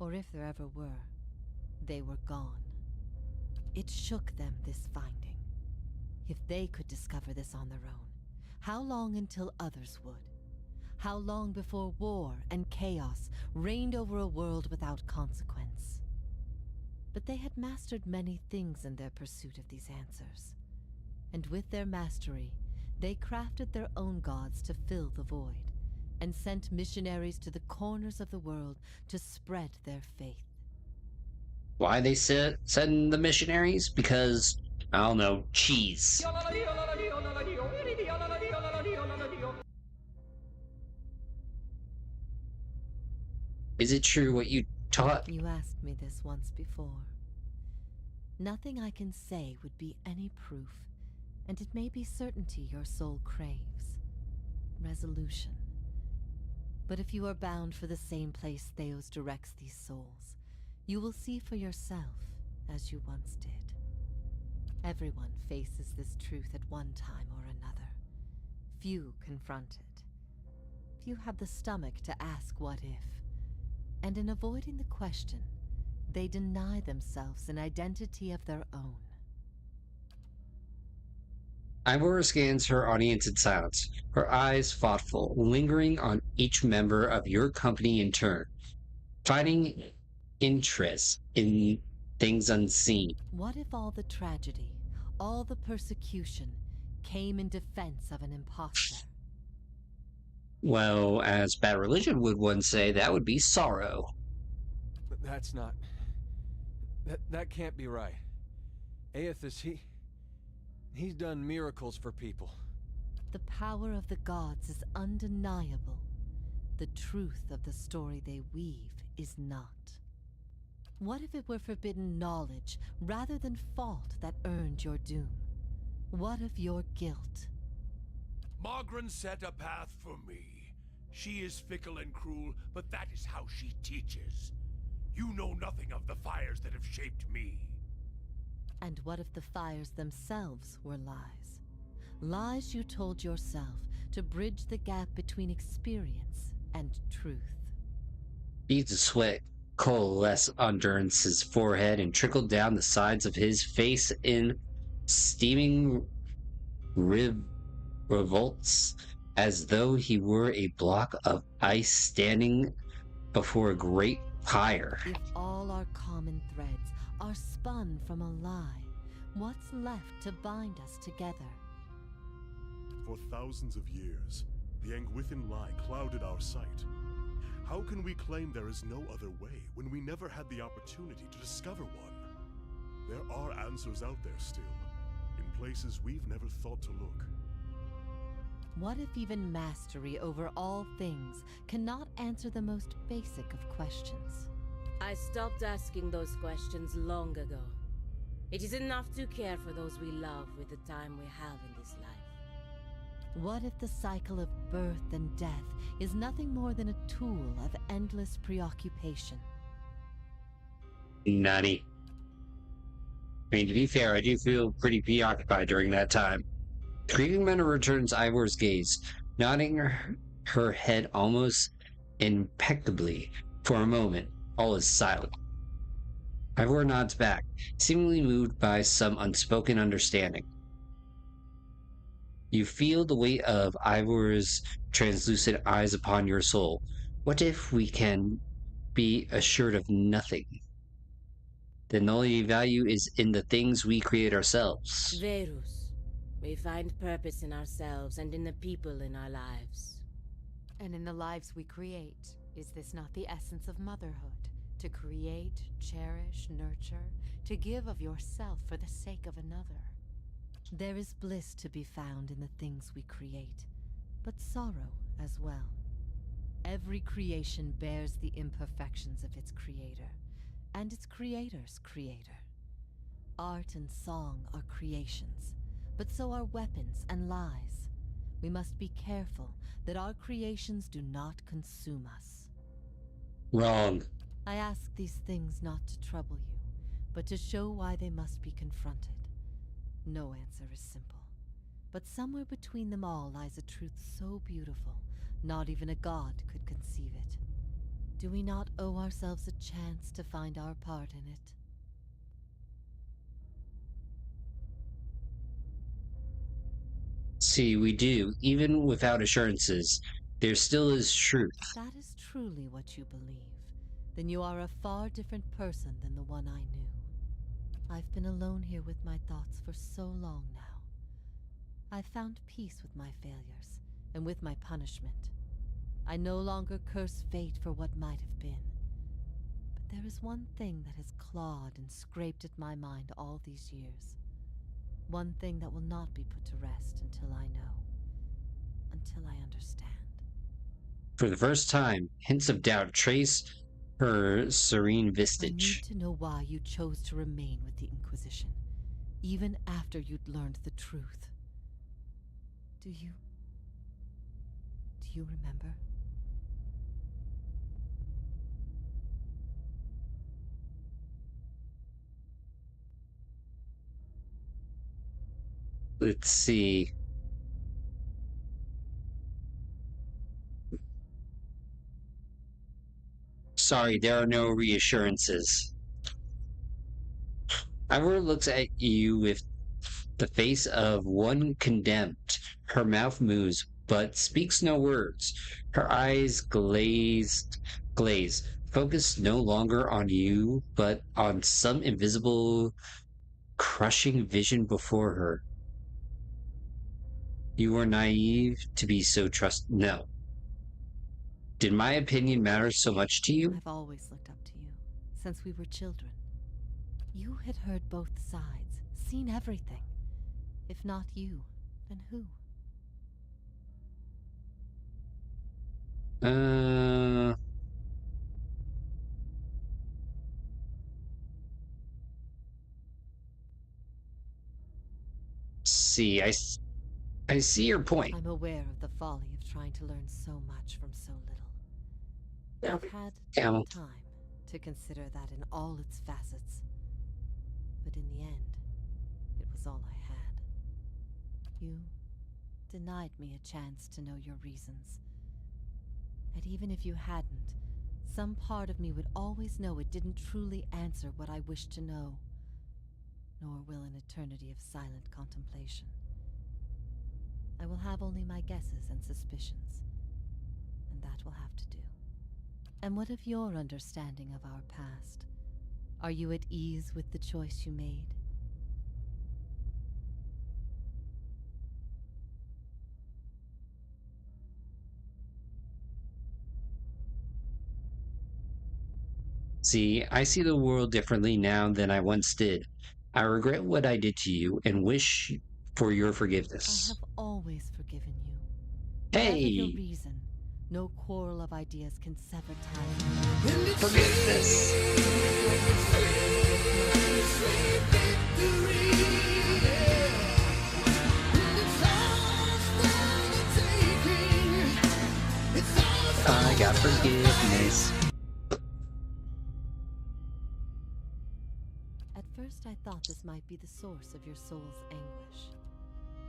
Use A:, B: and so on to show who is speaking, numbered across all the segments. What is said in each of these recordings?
A: Or if there ever were, they were gone. It shook them, this finding. If they could discover this on their own, how long until others would? How long before war and chaos reigned over a world without consequence? But they had mastered many things in their pursuit of these answers. And with their mastery, they crafted their own gods to fill the void, and sent missionaries to the corners of the world to spread their faith.
B: Why they send the missionaries? Because, I don't know, cheese. Is it true what you taught?
A: You asked me this once before. Nothing I can say would be any proof, and it may be certainty your soul craves. Resolution. But if you are bound for the same place Theos directs these souls, you will see for yourself, as you once did. Everyone faces this truth at one time or another. Few confront it. Few have the stomach to ask what if. And in avoiding the question, they deny themselves an identity of their own.
B: Ivor scans her audience in silence, her eyes thoughtful, lingering on each member of your company in turn, finding interest in things unseen.
A: What if all the tragedy, all the persecution, came in defense of an imposter?
B: Well, as bad religion would one say, that would be sorrow.
C: But that's not... That can't be right. Aethys, he's done miracles for people.
A: The power of the gods is undeniable. The truth of the story they weave is not. What if it were forbidden knowledge rather than fault that earned your doom? What of your guilt?
D: Margren set a path for me. She is fickle and cruel, but that is how she teaches. You know nothing of the fires that have shaped me.
A: And what if the fires themselves were lies? Lies you told yourself to bridge the gap between experience and truth.
B: Beads of sweat coalesced on Durance's forehead and trickled down the sides of his face in steaming revolts, as though he were a block of ice standing before a great pyre.
A: If all our common threads are spun from a lie, what's left to bind us together?
E: For thousands of years, the Angwithan lie clouded our sight. How can we claim there is no other way when we never had the opportunity to discover one? There are answers out there still, in places we've never thought to look.
A: What if even mastery over all things cannot answer the most basic of questions?
F: I stopped asking those questions long ago. It is enough to care for those we love with the time we have in this life.
A: What if the cycle of birth and death is nothing more than a tool of endless preoccupation?
B: Nutty. I mean, to be fair, I do feel pretty preoccupied during that time. The grieving mentor returns Ivor's gaze, nodding her head almost impeccably. For a moment, all is silent. Ivor nods back, seemingly moved by some unspoken understanding. You feel the weight of Ivor's translucent eyes upon your soul. What if we can be assured of nothing? Then the only value is in the things we create ourselves.
F: Verus. We find purpose in ourselves and in the people in our lives.
G: And in the lives we create, is this not the essence of motherhood? To create, cherish, nurture, to give of yourself for the sake of another.
A: There is bliss to be found in the things we create, but sorrow as well. Every creation bears the imperfections of its creator, and its creator's creator. Art and song are creations, but so are weapons and lies. We must be careful that our creations do not consume us.
B: Wrong.
A: I ask these things not to trouble you, but to show why they must be confronted. No answer is simple, but somewhere between them all lies a truth so beautiful, not even a god could conceive it. Do we not owe ourselves a chance to find our part in it?
B: See, we do. Even without assurances, there still is truth.
A: If that is truly what you believe, then you are a far different person than the one I knew. I've been alone here with my thoughts for so long now. I've found peace with my failures and with my punishment. I no longer curse fate for what might have been. But there is one thing that has clawed and scraped at my mind all these years. One thing that will not be put to rest until I know. Until I understand.
B: For the first time, hints of doubt trace her serene
A: I
B: visage.
A: need to know why you chose to remain with the Inquisition, even after you'd learned the truth. Do you remember?
B: Let's see. Sorry, there are no reassurances. Ivor looks at you with the face of one condemned. Her mouth moves, but speaks no words. Her eyes glaze, focused no longer on you, but on some invisible, crushing vision before her. You are naive to be so No. Did my opinion matter so much to you?
A: I've always looked up to you, since we were children. You had heard both sides, seen everything. If not you, then who?
B: See, I see your point.
A: I'm aware of the folly of trying to learn so much from so little. I've had
B: Yeah.
A: time to consider that in all its facets. But in the end, it was all I had. You denied me a chance to know your reasons. And even if you hadn't, some part of me would always know it didn't truly answer what I wished to know. Nor will an eternity of silent contemplation. I will have only my guesses and suspicions, and that will have to do. And what of your understanding of our past? Are you at ease with the choice you made?
B: See, I see the world differently now than I once did. I regret what I did to you and wish for your
A: I
B: forgiveness.
A: have always forgiven you. Whatever your
B: Hey!
A: reason, no quarrel of ideas can sever ties.
B: Forgiveness! I got forgiveness.
A: At first I thought this might be the source of your soul's anguish.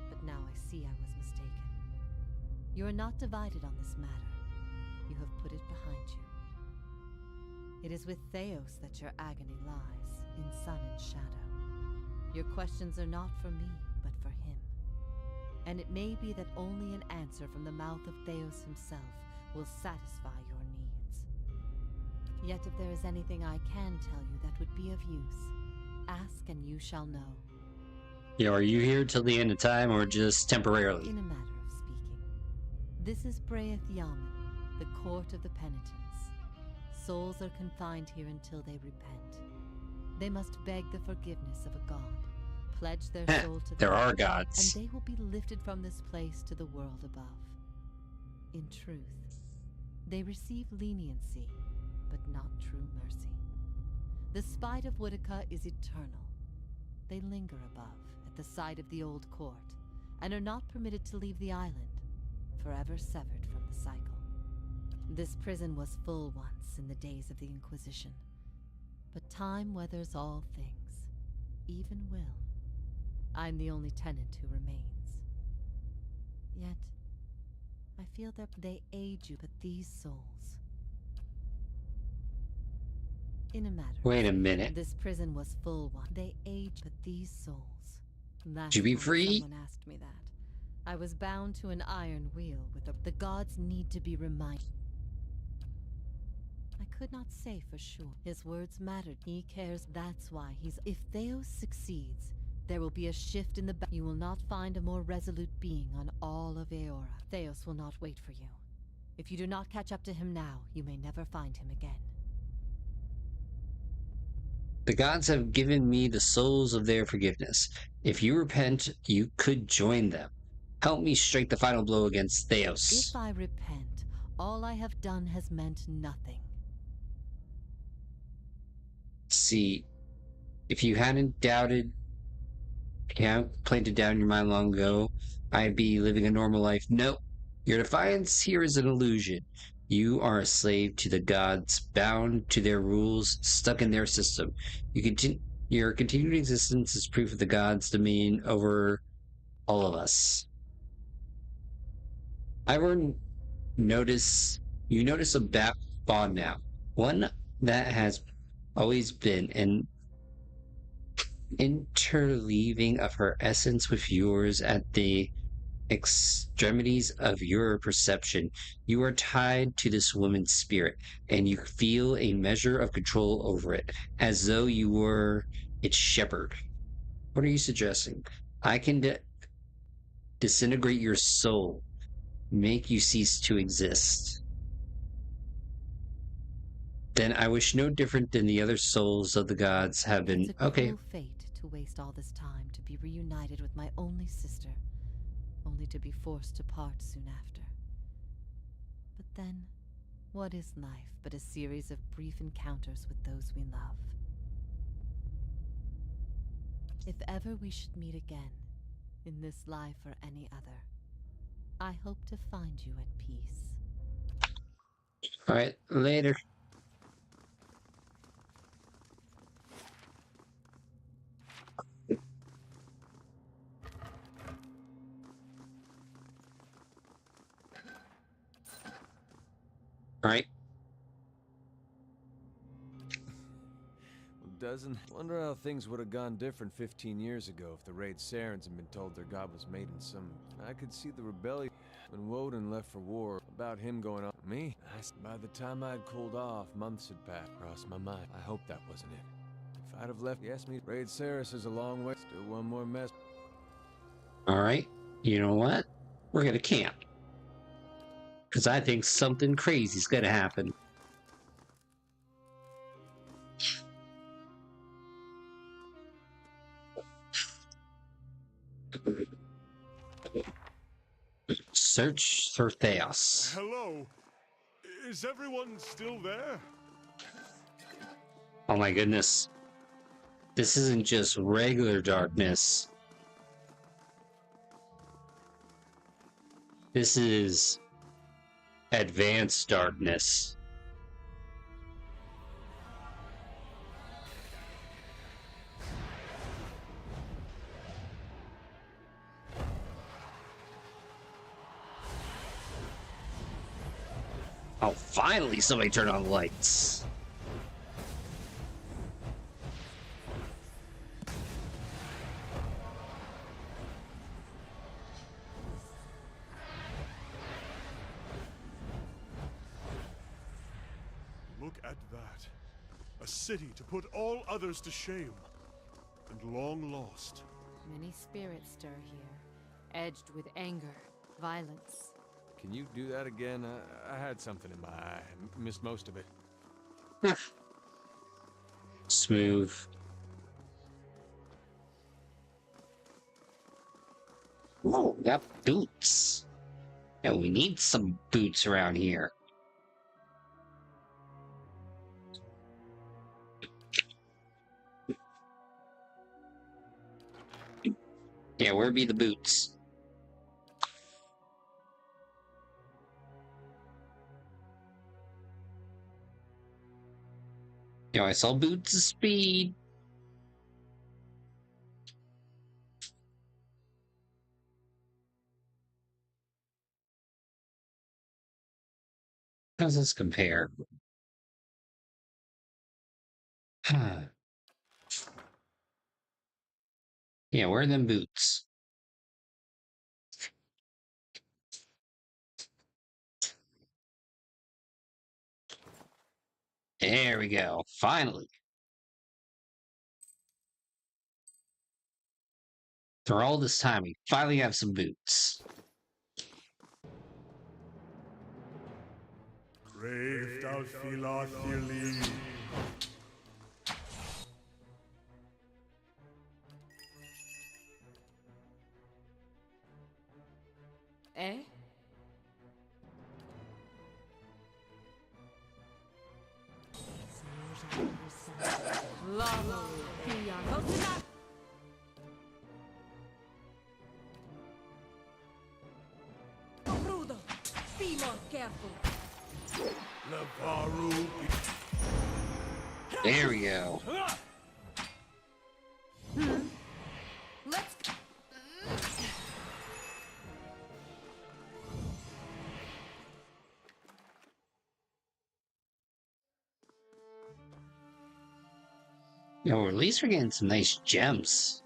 A: But now I see I was mistaken. You are not divided on this matter. You have put it behind you. It is with Theos that your agony lies, in sun and shadow. Your questions are not for me, but for him. And it may be that only an answer from the mouth of Theos himself will satisfy your needs. Yet if there is anything I can tell you that would be of use, ask and you shall know.
B: Yeah, are you here till the end of time or just temporarily?
A: In a matter of speaking, this is Braeth Yamen, the court of the penitents. Souls are confined here until they repent. They must beg the forgiveness of a god, pledge their soul to
B: There
A: them,
B: are gods.
A: and they will be lifted from this place to the world above. In truth, they receive leniency, but not true mercy. The spite of Whitaker is eternal. They linger above, at the side of the old court, and are not permitted to leave the island, forever severed from the cycle. This prison was full once in the days of the Inquisition, but time weathers all things, even will. I'm the only tenant who remains. Yet, I feel that they aid you, but these souls, In a matter.
B: Wait a minute.
A: This prison was full one. They age, but these souls. Last
B: To be
A: time
B: free?
A: someone asked me that, I was bound to an iron wheel with the gods need to be reminded. I could not say for sure. His words mattered. He cares. That's why he's. If Theos succeeds, there will be a shift in the. You will not find a more resolute being on all of Eora. Theos will not wait for you. If you do not catch up to him now, you may never find him again.
B: The gods have given me the souls of their forgiveness. If you repent, you could join them. Help me strike the final blow against Theos.
A: If I repent, all I have done has meant nothing.
B: See, if you hadn't doubted, if you hadn't planted down in your mind long ago, I'd be living a normal life. No, your defiance here is an illusion. You are a slave to the gods, bound to their rules, stuck in their system. Your continued existence is proof of the gods' dominion over all of us. You notice a bond now, one that has always been an interleaving of her essence with yours at the extremities of your perception. You are tied to this woman's spirit, and you feel a measure of control over it, as though you were its shepherd. What are you suggesting? I can disintegrate your soul, make you cease to exist. Then I wish no different than the other souls of the gods have been.
A: It's a
B: Okay.
A: cruel fate to waste all this time to be reunited with my only sister, only to be forced to part soon after. But then, what is life but a series of brief encounters with those we love? If ever we should meet again, in this life or any other, I hope to find you at peace.
B: All right, later. All right.
C: Wonder how things would have gone different 15 years ago if the Raid Sarens had been told their god was made in some. I could see the rebellion when Woden left for war. About him going on me. By the time I'd cooled off, months had passed. Crossed my mind. I hope that wasn't it. If I'd have left, yes, me. Raid Saris is a long way. Still one more mess.
B: All right. You know what? We're gonna camp. Because I think something crazy's gonna happen. Search for Theos.
E: Hello? Is everyone still there?
B: Oh my goodness. This isn't just regular darkness. This is advanced darkness. Oh, finally somebody turned on the lights.
E: Look at that. A city to put all others to shame. And long lost.
G: Many spirits stir here, edged with anger, violence.
C: Can you do that again? I had something in my eye. I missed most of it.
B: Smooth. Oh, we got boots. Yeah, we need some boots around here. Yeah, where be the boots? You know, I saw boots of speed. How does this compare? Yeah, wear them boots. There we go. Finally. For all this time, we finally have some boots.
E: Grave thou Philothili.
G: Eh?
F: Crudo, be more careful.
D: Levaru.
B: There we go.
G: Let's.
B: You know, at least we're getting some nice gems.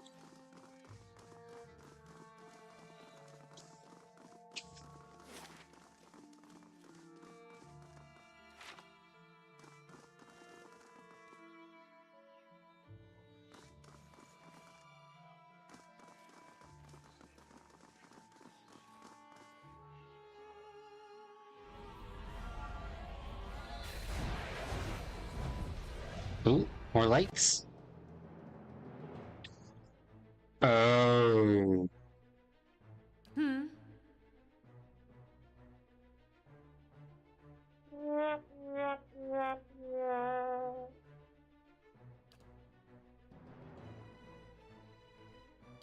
B: Ooh, more lights. Oh.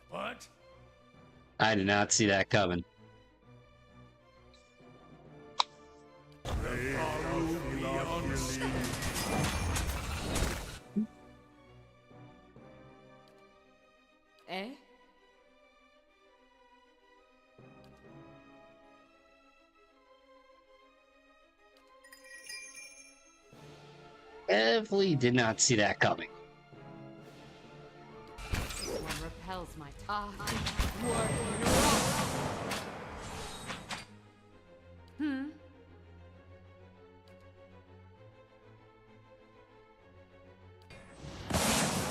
D: What?
B: I did not see that coming.
D: Levaru beyond sea.
G: Eh?
B: Definitely did not see that coming.
G: One repels my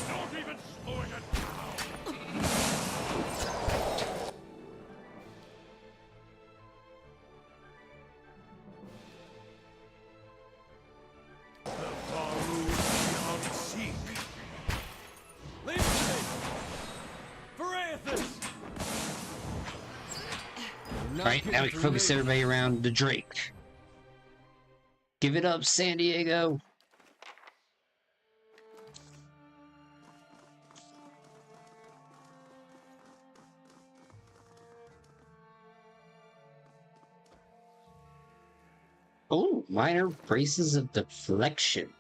D: Not even slowing it down. Levaru beyond seek.
C: Leave it to me! Varathis!
B: Alright, now we can focus everybody around the Drake. Give it up, San Diego! Oh, minor braces of deflection.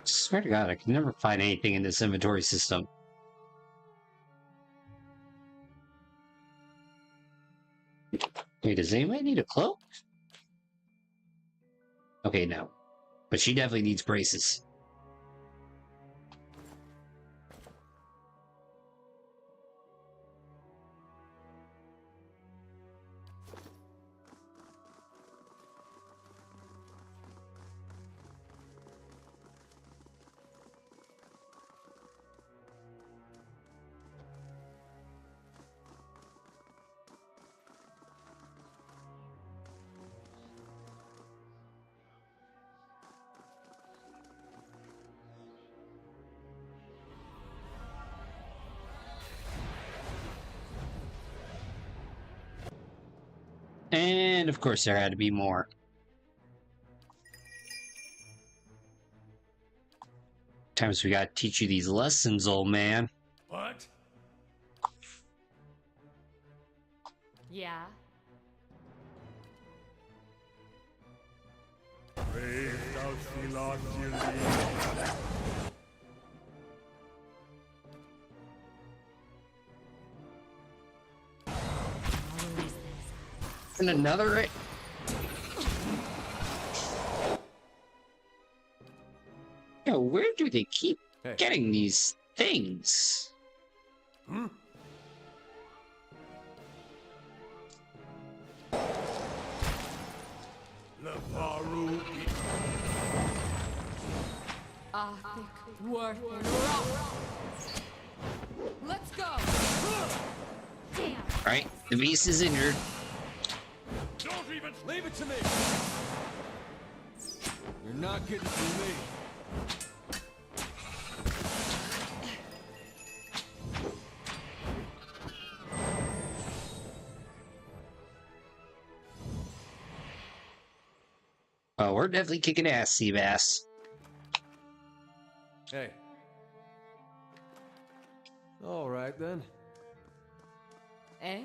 B: Swear to God, I can never find anything in this inventory system. Wait, does anybody need a cloak? Okay, no. But she definitely needs braces. And of course there had to be more. Times we gotta teach you these lessons, old man.
D: What?
G: Yeah.
E: Brave thou Philotheles.
B: And another. Yo, where do they keep getting these things?
D: Hmm? Levaru.
G: Thick worth rock. Let's go. Damn.
B: Right, the beast is injured.
D: Don't even
C: Leave it to me. You're not getting through me.
B: Oh, we're definitely kicking ass, Seabass.
C: Hey. All right then.
G: Eh?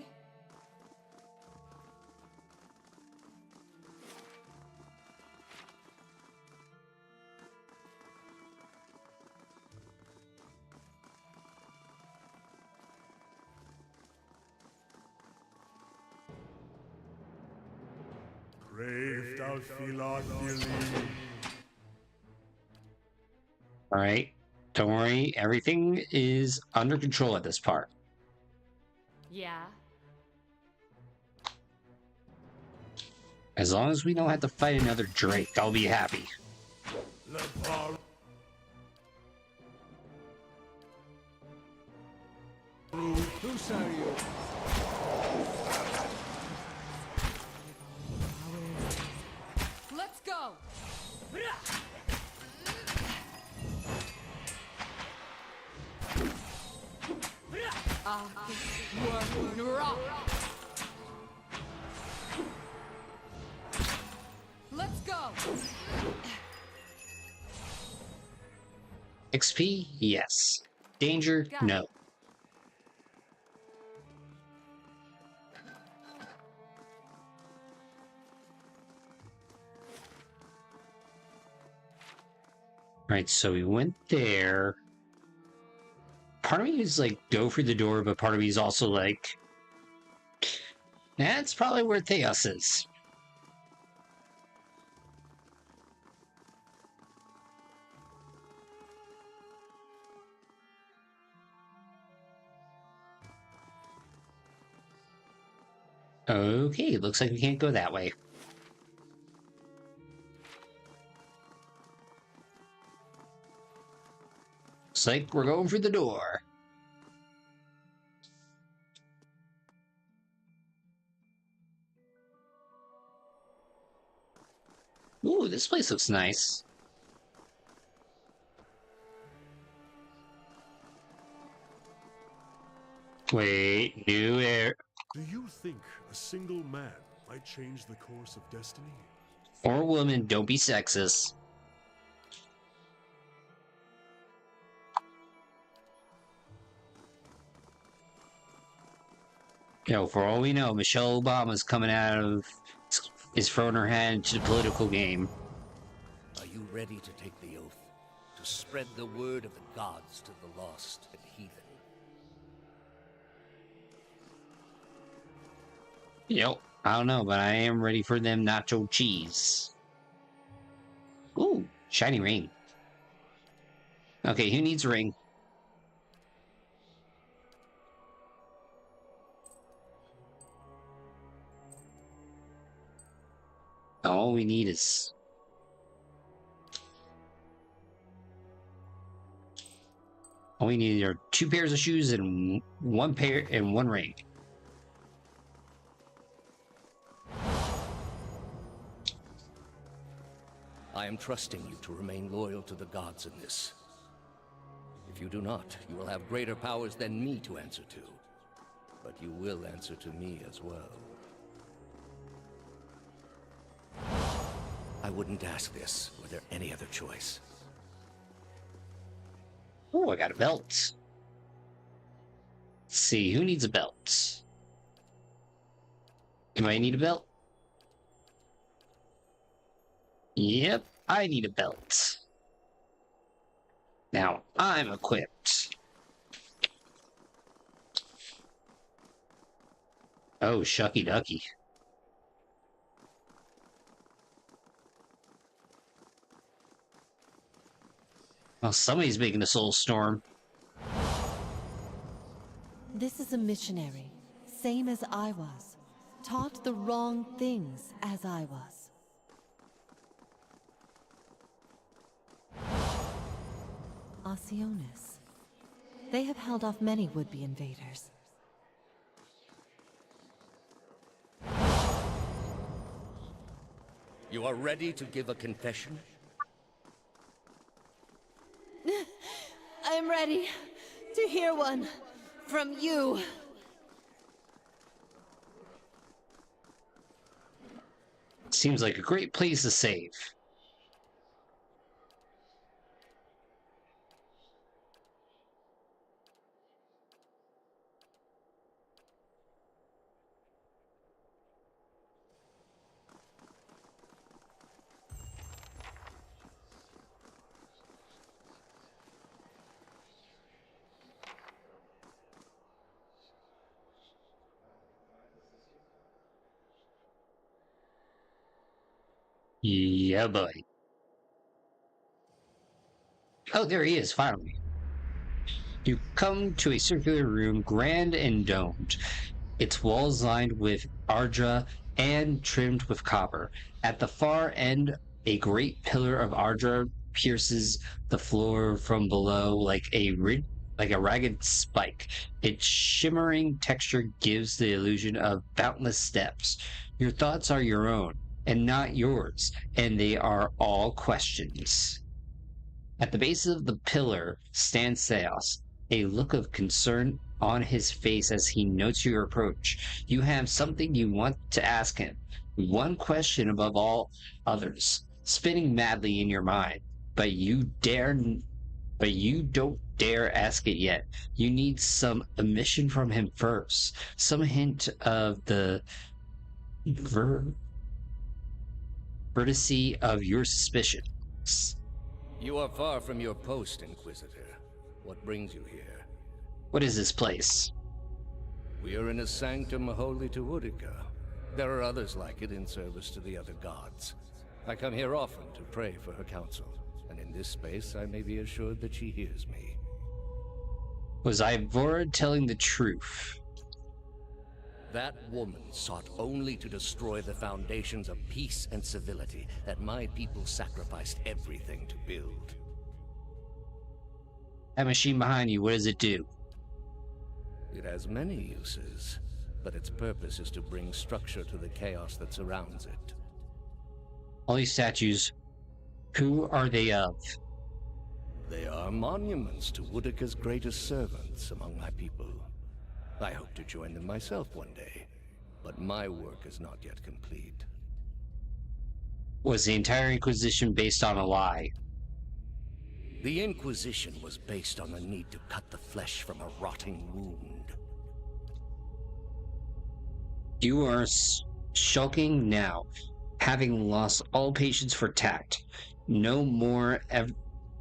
E: Brave thou Philotheles.
B: All right, don't worry, everything is under control at this part.
G: Yeah.
B: As long as we don't have to fight another Drake, I'll be happy.
D: Levaru.
C: Whose side are you?
G: Let's go. Thick worth rock. Let's go.
B: XP, yes. Danger,
G: Got it.
B: no. Right, so we went there. Part of me is like, go through the door, but part of me is also like, that's probably where Theos is. Okay, looks like we can't go that way. Looks like we're going for the door. Ooh, this place looks nice. Wait, new air.
E: Do you think a single man might change the course of destiny?
B: Or woman, don't be sexist. Yo, for all we know, Michelle Obama's coming out of... is throwing her hand into the political game.
H: Are you ready to take the oath? To spread the word of the gods to the lost and heathen?
B: Yep, I don't know, but I am ready for them nacho cheese. Ooh, shiny ring. Okay, who needs a ring? All we need is... all we need are 2 pairs of shoes and 1 pair and 1 ring.
H: I am trusting you to remain loyal to the gods in this. If you do not, you will have greater powers than me to answer to. But you will answer to me as well. I wouldn't ask this were there any other choice.
B: Oh, I got a belt. Let's see, who needs a belt? Anybody need a belt? Yep, I need a belt. Now I'm equipped. Oh, shucky ducky. Well, somebody's making a soul storm.
A: This is a missionary, same as I was. Taught the wrong things as I was. Osionis. They have held off many would-be invaders.
H: You are ready to give a confession?
A: I'm ready to hear one from you.
B: Seems like a great place to save. Yeah, boy. Oh, there he is, finally. You come to a circular room, grand and domed. Its walls lined with ardra and trimmed with copper. At the far end, a great pillar of ardra pierces the floor from below like a ragged spike. Its shimmering texture gives the illusion of boundless steps. Your thoughts are your own, and not yours, and they are all questions. At the base of the pillar stands Theos, a look of concern on his face as he notes your approach. You have something you want to ask him, one question above all others, spinning madly in your mind, but you don't dare ask it yet. You need some admission from him first, some hint of the veracity of your suspicions.
H: You are far from your post, Inquisitor. What brings you here?
B: What is this place?
H: We are in a sanctum holy to Utica. There are others like it in service to the other gods. I come here often to pray for her counsel, and in this space I may be assured that she hears me.
B: Was Ivora telling the truth?
H: That woman sought only to destroy the foundations of peace and civility that my people sacrificed everything to build.
B: That machine behind you, what does it do?
H: It has many uses, but its purpose is to bring structure to the chaos that surrounds it.
B: All these statues, who are they of?
H: They are monuments to Utica's greatest servants among my people. I hope to join them myself one day, but my work is not yet complete.
B: Was the entire Inquisition based on a lie?
H: The Inquisition was based on the need to cut the flesh from a rotting wound.
B: You are shulking now, having lost all patience for tact. No more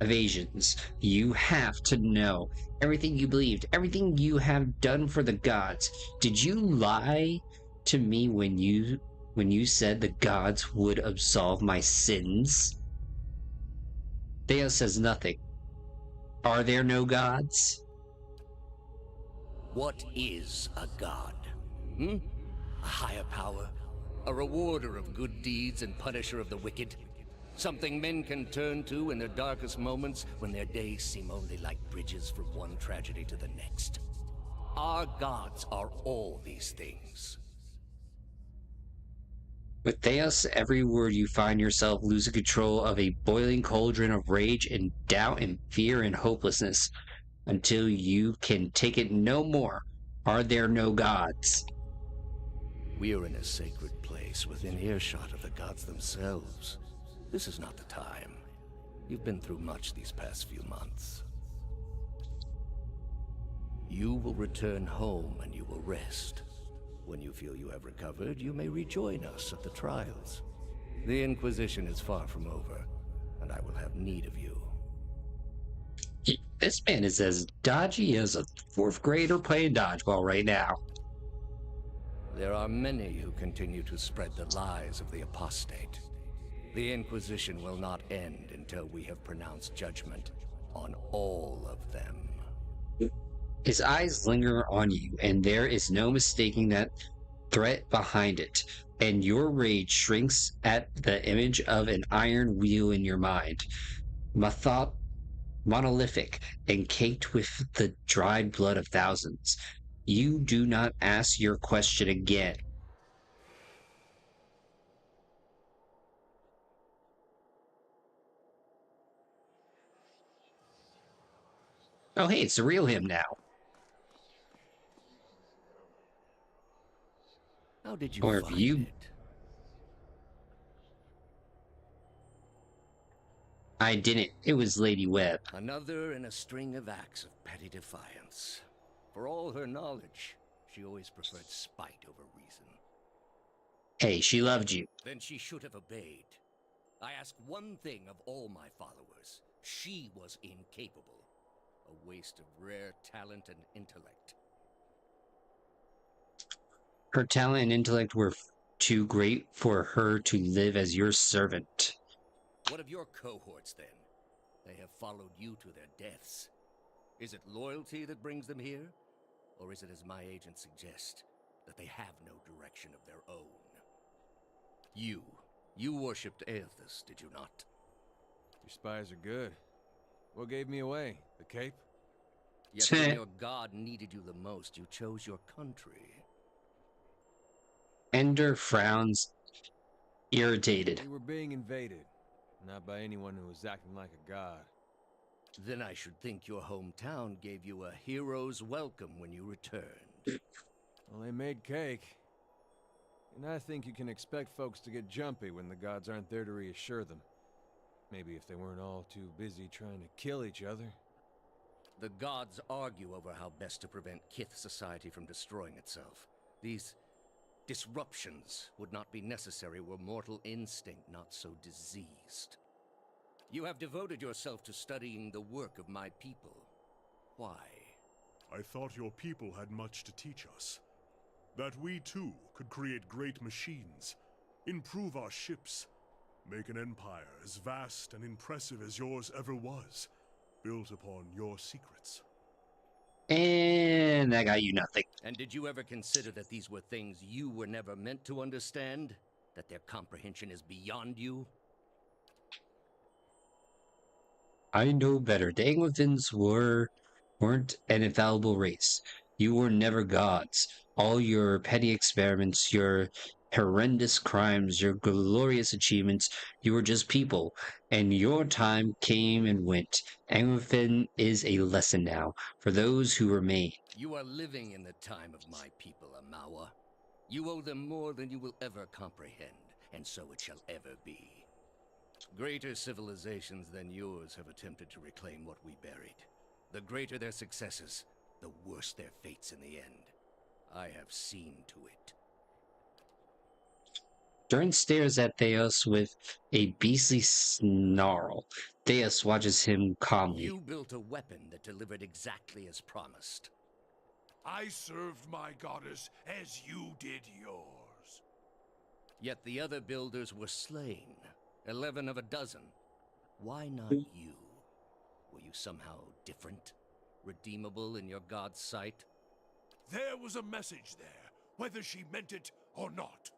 B: evasions. You have to know everything you believed, everything you have done for the gods. Did you lie to me when you said the gods would absolve my sins? Theos says nothing. Are there no gods?
H: What is a god? A higher power? A rewarder of good deeds and punisher of the wicked? Something men can turn to in their darkest moments when their days seem only like bridges from one tragedy to the next. Our gods are all these things.
B: With Theos, every word you find yourself losing control of a boiling cauldron of rage and doubt and fear and hopelessness until you can take it no more. Are there no gods?
H: We are in a sacred place within earshot of the gods themselves. This is not the time. You've been through much these past few months. You will return home and you will rest. When you feel you have recovered, you may rejoin us at the trials. The Inquisition is far from over, and I will have need of you.
B: This man is as dodgy as a fourth grader playing dodgeball right now.
H: There are many who continue to spread the lies of the apostate. The Inquisition will not end until we have pronounced judgment on all of them.
B: His eyes linger on you, and there is no mistaking that threat behind it, and your rage shrinks at the image of an iron wheel in your mind. Monolithic and caked with the dried blood of thousands. You do not ask your question again. Oh, hey, it's the real him now.
H: How did you
B: Or
H: find
B: you.
H: it?
B: I didn't. It was Lady Webb.
H: Another in a string of acts of petty defiance. For all her knowledge, she always preferred spite over reason.
B: Hey, she loved you.
H: Then she should have obeyed. I ask one thing of all my followers. She was incapable. A waste of rare talent and intellect.
B: Her talent and intellect were too great for her to live as your servant.
H: What of your cohorts, then? They have followed you to their deaths. Is it loyalty that brings them here? Or is it, as my agents suggest, that they have no direction of their own? You worshipped Aethys, did you not?
C: Your spies are good. What gave me away? The cape?
H: Yet when your god needed you the most, you chose your country.
B: Ender frowns, irritated.
C: We were being invaded. Not by anyone who was acting like a god.
H: Then I should think your hometown gave you a hero's welcome when you returned.
C: Well, they made cake. And I think you can expect folks to get jumpy when the gods aren't there to reassure them. Maybe if they weren't all too busy trying to kill each other.
H: The gods argue over how best to prevent Kith society from destroying itself. These disruptions would not be necessary were mortal instinct not so diseased. You have devoted yourself to studying the work of my people. Why?
E: I thought your people had much to teach us. That we too could create great machines, improve our ships, make an empire as vast and impressive as yours ever was, built upon your secrets.
B: And that got you nothing.
H: And did you ever consider that these were things you were never meant to understand? That their comprehension is beyond you?
B: I know better. The Anglithans weren't an infallible race. You were never gods. All your petty experiments, your horrendous crimes, your glorious achievements, you were just people. And your time came and went. Anglithan is a lesson now for those who remain.
H: You are living in the time of my people, Amawa. You owe them more than you will ever comprehend, and so it shall ever be. Greater civilizations than yours have attempted to reclaim what we buried. The greater their successes, the worse their fates in the end. I have seen to it.
B: Dern stares at Theos with a beastly snarl. Theos watches him calmly.
H: You built a weapon that delivered exactly as promised.
D: I served my goddess as you did yours.
H: Yet the other builders were slain. 11 of a dozen. Why not you? Were you somehow different? Redeemable in your god's sight?
D: There was a message there, whether she meant it or not.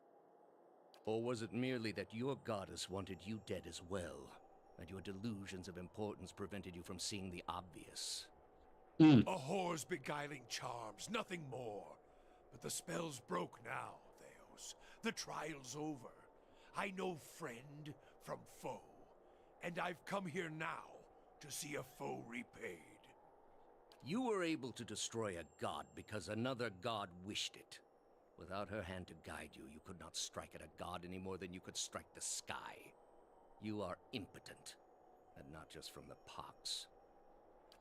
H: Or was it merely that your goddess wanted you dead as well, and your delusions of importance prevented you from seeing the obvious?
D: A whore's beguiling charms, nothing more. But the spell's broke now, Theos. The trial's over. I know friend from foe, and I've come here now to see a foe repaid.
H: You were able to destroy a god because another god wished it. Without her hand to guide you, you could not strike at a god any more than you could strike the sky. You are impotent, and not just from the pox.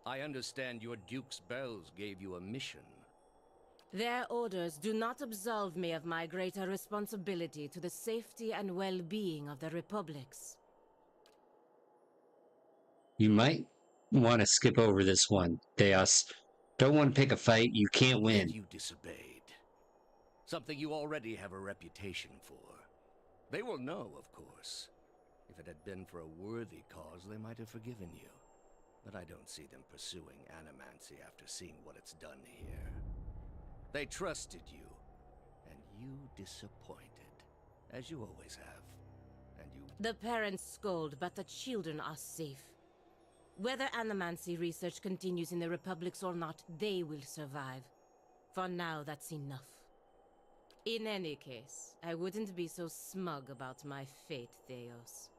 H: I understand your Duke's bells gave you a mission.
F: Their orders do not absolve me of my greater responsibility to the safety and well-being of the republics.
B: You might want to skip over this one, Deus. Don't want to pick a fight you can't
H: Yet
B: win.
H: you disobeyed. Something you already have a reputation for. They will know, of course. If it had been for a worthy cause, they might have forgiven you. But I don't see them pursuing animancy after seeing what it's done here. They trusted you, and you disappointed, as you always have. And you...
F: The parents scold, but the children are safe. Whether animancy research continues in the republics or not, they will survive. For now, that's enough. In any case, I wouldn't be so smug about my fate, Theos.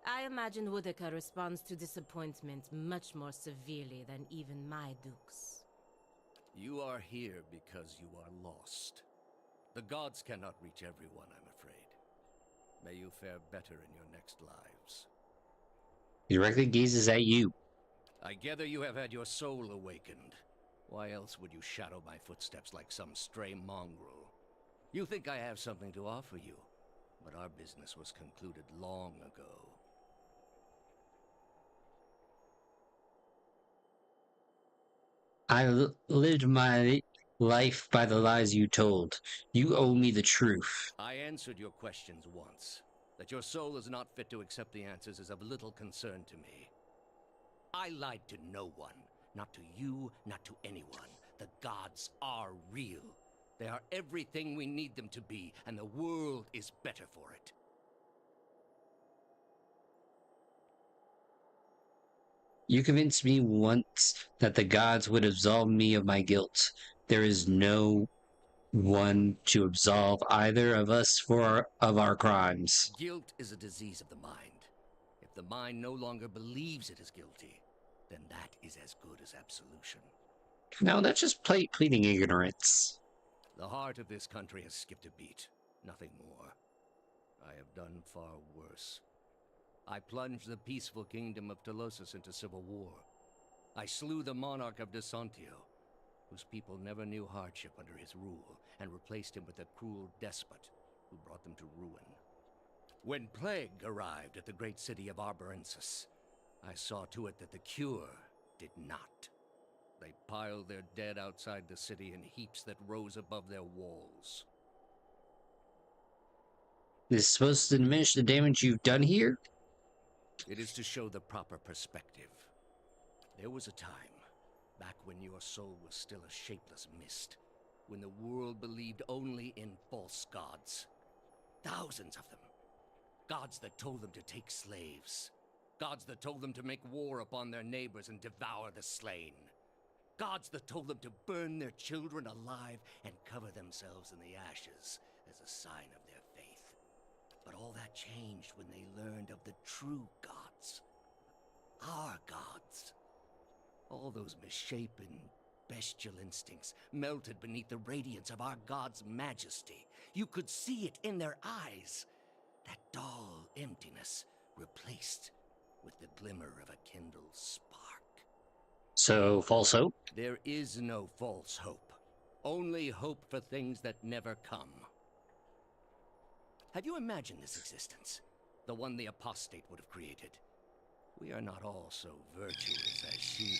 F: I imagine Woodica responds to disappointment much more severely than even my dukes.
H: You are here because you are lost. The gods cannot reach everyone, I'm afraid. May you fare better in your next lives.
B: He directly gazes at you.
H: I gather you have had your soul awakened. Why else would you shadow my footsteps like some stray mongrel? You think I have something to offer you, but our business was concluded long ago.
B: I lived my life by the lies you told. You owe me the truth.
H: I answered your questions once. That your soul is not fit to accept the answers is of little concern to me. I lied to no one. Not to you, not to anyone. The gods are real. They are everything we need them to be, and the world is better for it.
B: You convinced me once that the gods would absolve me of my guilt. There is no one to absolve either of us of our crimes.
H: Guilt is a disease of the mind. If the mind no longer believes it is guilty, then that is as good as absolution.
B: No, that's just pleading ignorance.
H: The heart of this country has skipped a beat, nothing more. I have done far worse. I plunged the peaceful kingdom of Telosus into civil war. I slew the monarch of Desantio, whose people never knew hardship under his rule, and replaced him with a cruel despot who brought them to ruin. When plague arrived at the great city of Arborensis, I saw to it that the cure did not. They piled their dead outside the city in heaps that rose above their walls.
B: This is supposed to diminish the damage you've done here?
H: It is to show the proper perspective. There was a time, back when your soul was still a shapeless mist, when the world believed only in false gods. Thousands of them. Gods that told them to take slaves. Gods that told them to make war upon their neighbors and devour the slain. Gods that told them to burn their children alive and cover themselves in the ashes as a sign of their faith. But all that changed when they learned of the true gods. Our gods. All those misshapen, bestial instincts melted beneath the radiance of our god's majesty. You could see it in their eyes. That dull emptiness replaced with the glimmer of a kindled spark.
B: So, false hope?
H: There is no false hope. Only hope for things that never come. Have you imagined this existence? The one the apostate would have created. We are not all so virtuous as she.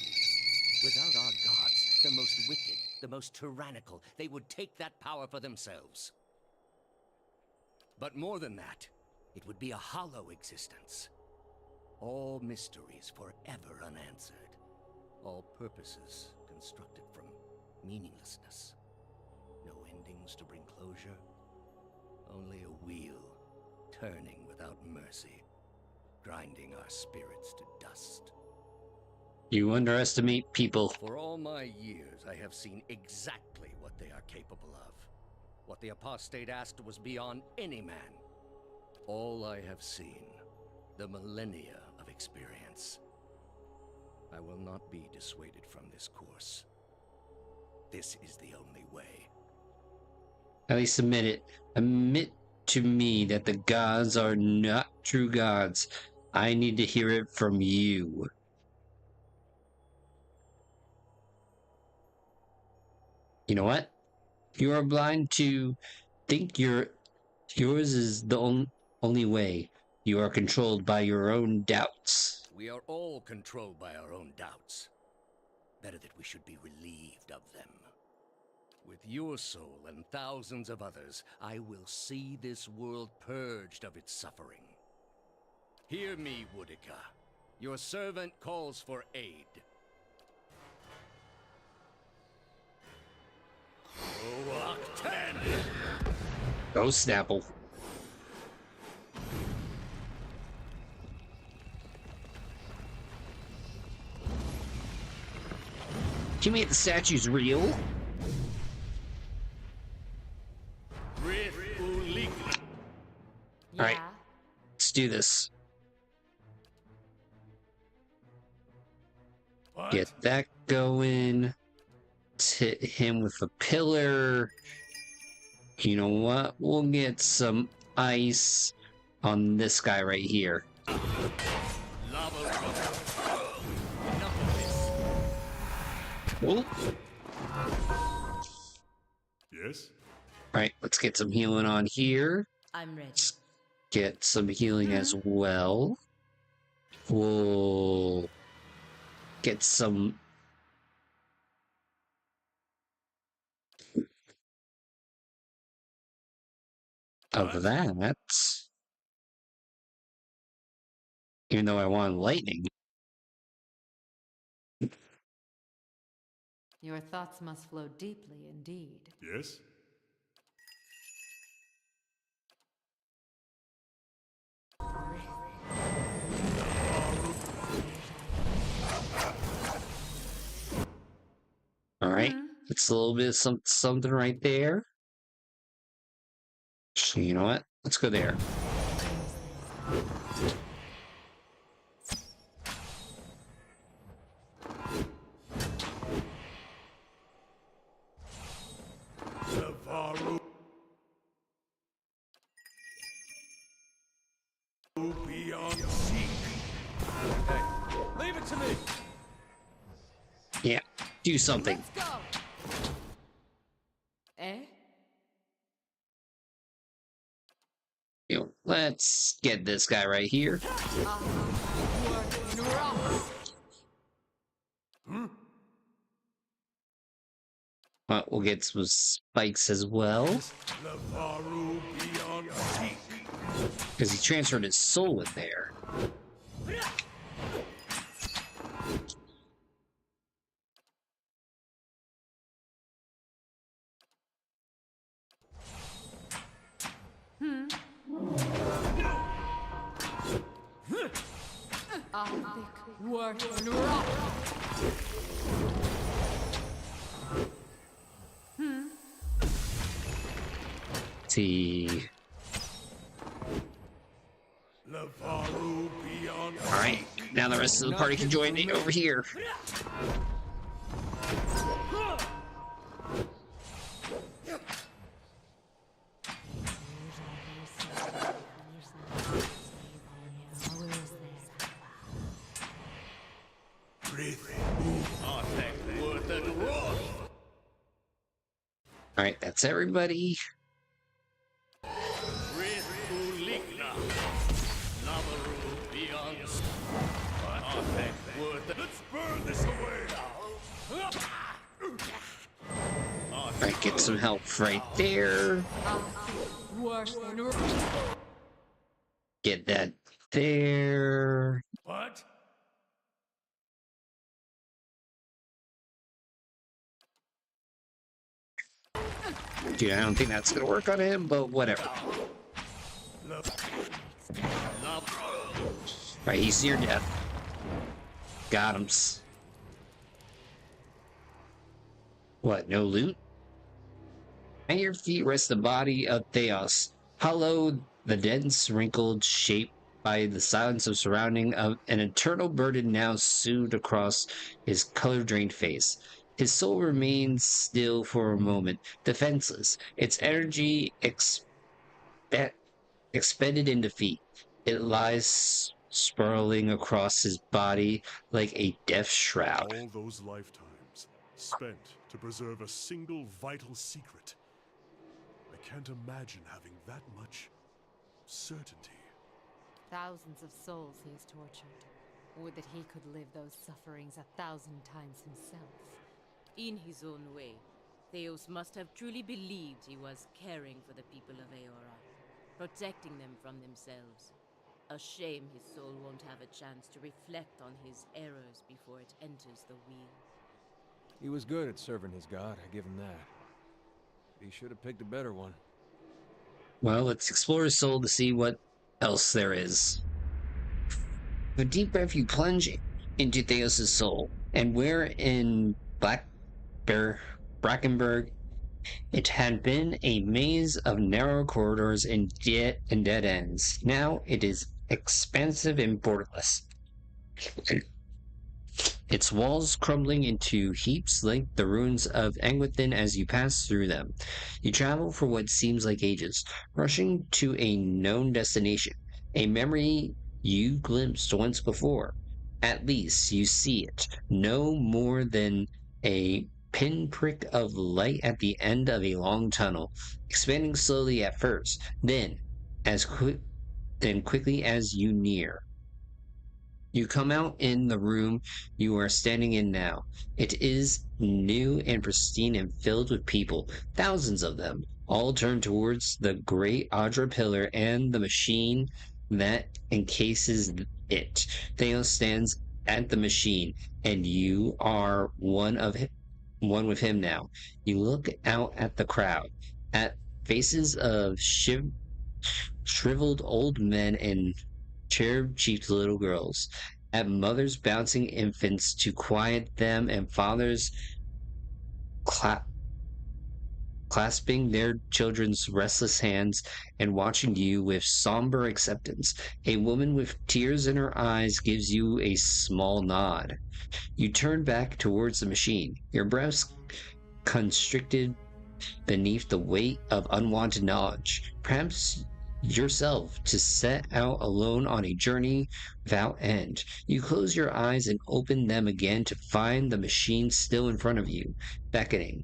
H: Without our gods, the most wicked, the most tyrannical, they would take that power for themselves. But more than that, it would be a hollow existence. All mysteries forever unanswered. All purposes constructed from meaninglessness. No endings to bring closure. Only a wheel, turning without mercy, grinding our spirits to dust.
B: You underestimate people.
H: For all my years, I have seen exactly what they are capable of. What the apostate asked was beyond any man. All I have seen, the millennia of experience. I will not be dissuaded from this course. This is the only way.
B: At least admit it. Admit to me that the gods are not true gods. I need to hear it from you. You know what? You are blind to think yours is the only way. You are controlled by your own doubts.
H: We are all controlled by our own doubts. Better that we should be relieved of them. With your soul and thousands of others, I will see this world purged of its suffering. Hear me, Woodica. Your servant calls for aid.
B: Go Snapple. You made the statues real?
G: Yeah.
B: Alright, let's do this.
D: What?
B: Get that going. Hit him with a pillar. You know what? We'll get some ice on this guy right here. Oh.
E: Yes?
B: Alright, let's get some healing on here.
F: I'm ready.
B: Get some healing as well. We'll get some of that. Even though I want lightning.
G: Your thoughts must flow deeply indeed.
E: Yes?
B: Alright, it's a little bit of something right there. So you know what? Let's go there.
D: Navarro. Beyond seek.
C: Hey, leave it to me!
B: Yeah, do something.
G: Let's go! Eh?
B: You know, let's get this guy right here. We'll get some spikes as well.
D: Navarro beyond seek.
B: Because he transferred his soul in there. See.
D: Navarro beyond
B: Alright, now the rest of the party can join me over here. Alright, that's everybody.
D: Let's burn this away.
B: Alright, get some help right there. Get that there.
D: What?
B: Dude, I don't think that's gonna work on him, but whatever. Right, he's near death. Got him. What, no loot? At your feet rests the body of Theos, hollow, the dense, wrinkled shape by the silence of surrounding of an eternal burden now soothed across his color-drained face. His soul remains still for a moment, defenseless, its energy expended in defeat. It lies sprawling across his body like a death shroud.
E: All those lifetimes spent to preserve a single vital secret can't imagine having that much certainty.
G: Thousands of souls he has tortured. Would that he could live those sufferings 1,000 times himself.
F: In his own way, Theos must have truly believed he was caring for the people of Eora, protecting them from themselves. A shame his soul won't have a chance to reflect on his errors before it enters the wheel.
C: He was good at serving his god, I give him that. He should have picked a better one.
B: Well, let's explore his soul to see what else there is. With a deep breath, you plunge into Theos' soul, and where in Brackenberg it had been a maze of narrow corridors and dead ends. Now it is expansive and borderless. Its walls crumbling into heaps like the ruins of Anguithin as you pass through them. You travel for what seems like ages, rushing to a known destination, a memory you glimpsed once before. At least you see it, no more than a pinprick of light at the end of a long tunnel, expanding slowly at first, then quickly as you near. You come out in the room you are standing in now. It is new and pristine and filled with people, thousands of them, all turned towards the great Adra pillar and the machine that encases it. Theos stands at the machine, and you are one with him now. You look out at the crowd, at faces of shriveled old men and cherub-cheeked little girls, at mothers bouncing infants to quiet them, and fathers clasping their children's restless hands and watching you with somber acceptance. A woman with tears in her eyes gives you a small nod. You turn back towards the machine, your breath constricted beneath the weight of unwanted knowledge. Perhaps yourself to set out alone on a journey without end. You close your eyes and open them again to find the machine still in front of you, beckoning.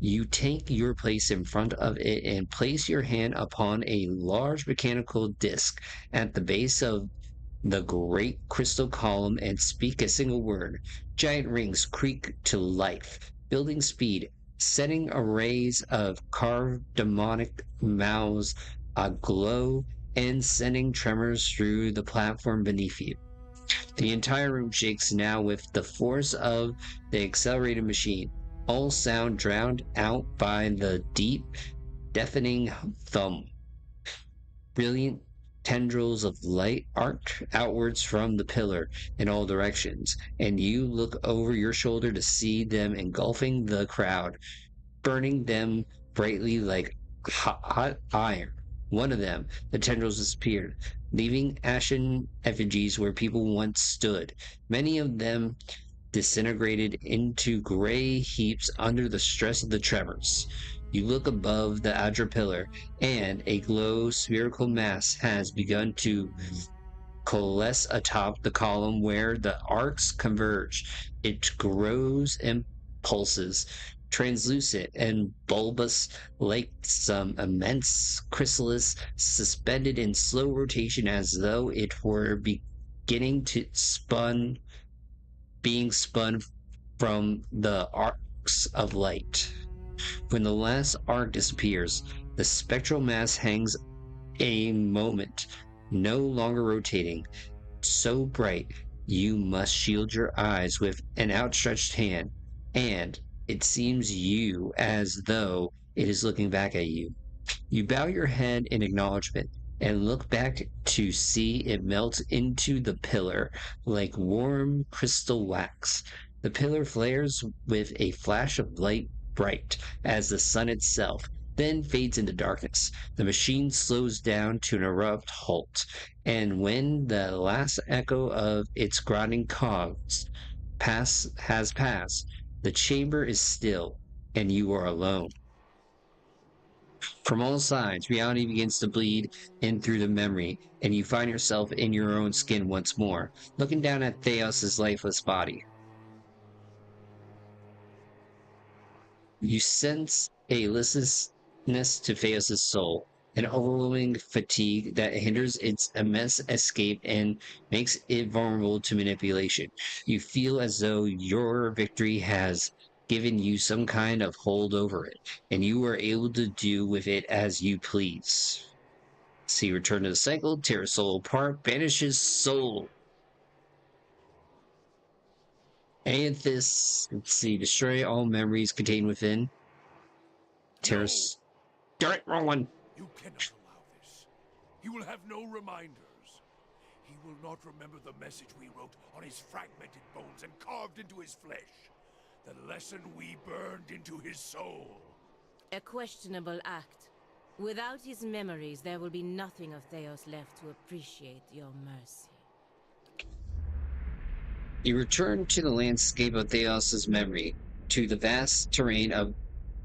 B: You take your place in front of it and place your hand upon a large mechanical disc at the base of the great crystal column and speak a single word. Giant rings creak to life, building speed, setting arrays of carved demonic mouths aglow and sending tremors through the platform beneath you. The entire room shakes now with the force of the accelerated machine, all sound drowned out by the deep, deafening thump. Brilliant tendrils of light arc outwards from the pillar in all directions, and you look over your shoulder to see them engulfing the crowd, burning them brightly like hot iron. One of them, the tendrils disappeared, leaving ashen effigies where people once stood, many of them disintegrated into gray heaps under the stress of the tremors. You look above the Adra pillar, and a glow spherical mass has begun to coalesce atop the column where the arcs converge. It grows and pulses, translucent and bulbous like some immense chrysalis suspended in slow rotation as though it were beginning to being spun from the arcs of light. When the last arc disappears, the spectral mass hangs a moment, no longer rotating, so bright you must shield your eyes with an outstretched hand, and it seems you as though it is looking back at you. You bow your head in acknowledgement and look back to see it melt into the pillar like warm crystal wax. The pillar flares with a flash of light bright as the sun itself, then fades into darkness. The machine slows down to an abrupt halt, and when the last echo of its grinding cogs has passed, the chamber is still, and you are alone. From all sides, reality begins to bleed in through the memory, and you find yourself in your own skin once more, looking down at Theos' lifeless body. You sense a listless to Theos' soul, an overwhelming fatigue that hinders its immense escape and makes it vulnerable to manipulation. You feel as though your victory has given you some kind of hold over it, and you are able to do with it as you please. See, return to the cycle, tear a soul apart, banishes soul. Aethys, let's see, destroy all memories contained within. Tears. Darn it, wrong one.
D: You cannot allow this. He will have no reminders. He will not remember the message we wrote on his fragmented bones and carved into his flesh. The lesson we burned into his soul.
F: A questionable act. Without his memories, there will be nothing of Theos left to appreciate your mercy.
B: You return to the landscape of Theos' memory, to the vast terrain of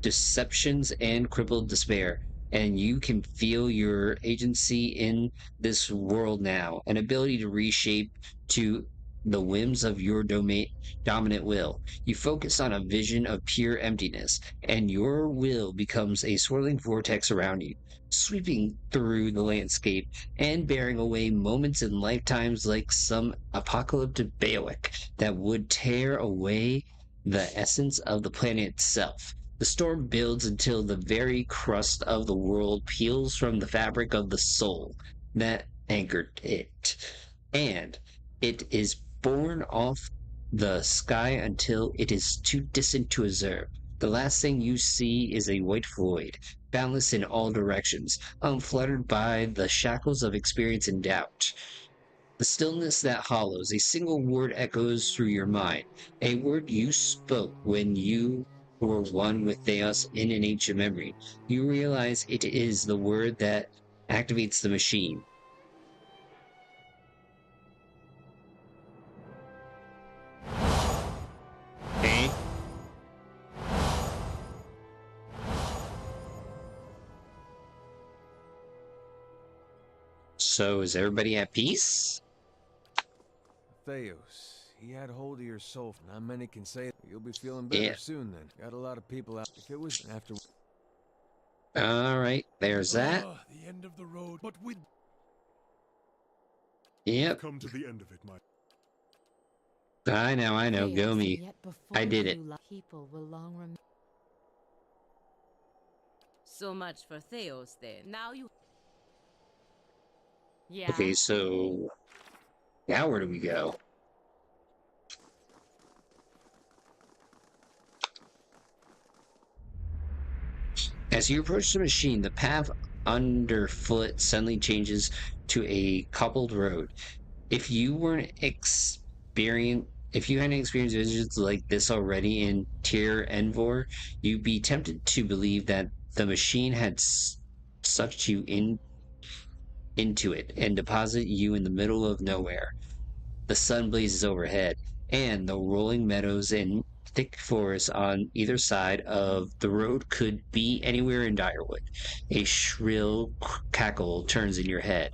B: deceptions and crippled despair, and you can feel your agency in this world now, an ability to reshape to the whims of your dominant will. You focus on a vision of pure emptiness, and your will becomes a swirling vortex around you, sweeping through the landscape and bearing away moments and lifetimes like some apocalyptic Baoic that would tear away the essence of the planet itself. The storm builds until the very crust of the world peels from the fabric of the soul that anchored it, and it is borne off the sky until it is too distant to observe. The last thing you see is a white void, boundless in all directions, unfluttered by the shackles of experience and doubt. The stillness that hollows, a single word echoes through your mind, a word you spoke when you were one with Theos in an ancient memory. You realize it is the word that activates the machine. Okay. So is everybody at peace?
C: Theos, he had hold of your soul. Not many can say it. You'll be feeling better soon then. Got a lot of people out. If it was after...
B: All right, there's that.
D: The end of the road, but with...
B: Yep.
E: Come to the end of it, my...
B: I know, go me. I did it.
G: People will long remember.
F: So much for Theos then. Now you...
G: Yeah.
B: Okay, so now where do we go? As you approach the machine, the path underfoot suddenly changes to a cobbled road. If you hadn't experienced visions like this already in Tyr Envor, you'd be tempted to believe that the machine had sucked you into it and deposit you in the middle of nowhere. The sun blazes overhead, and the rolling meadows and thick forests on either side of the road could be anywhere in Direwood. A shrill cackle turns in your head.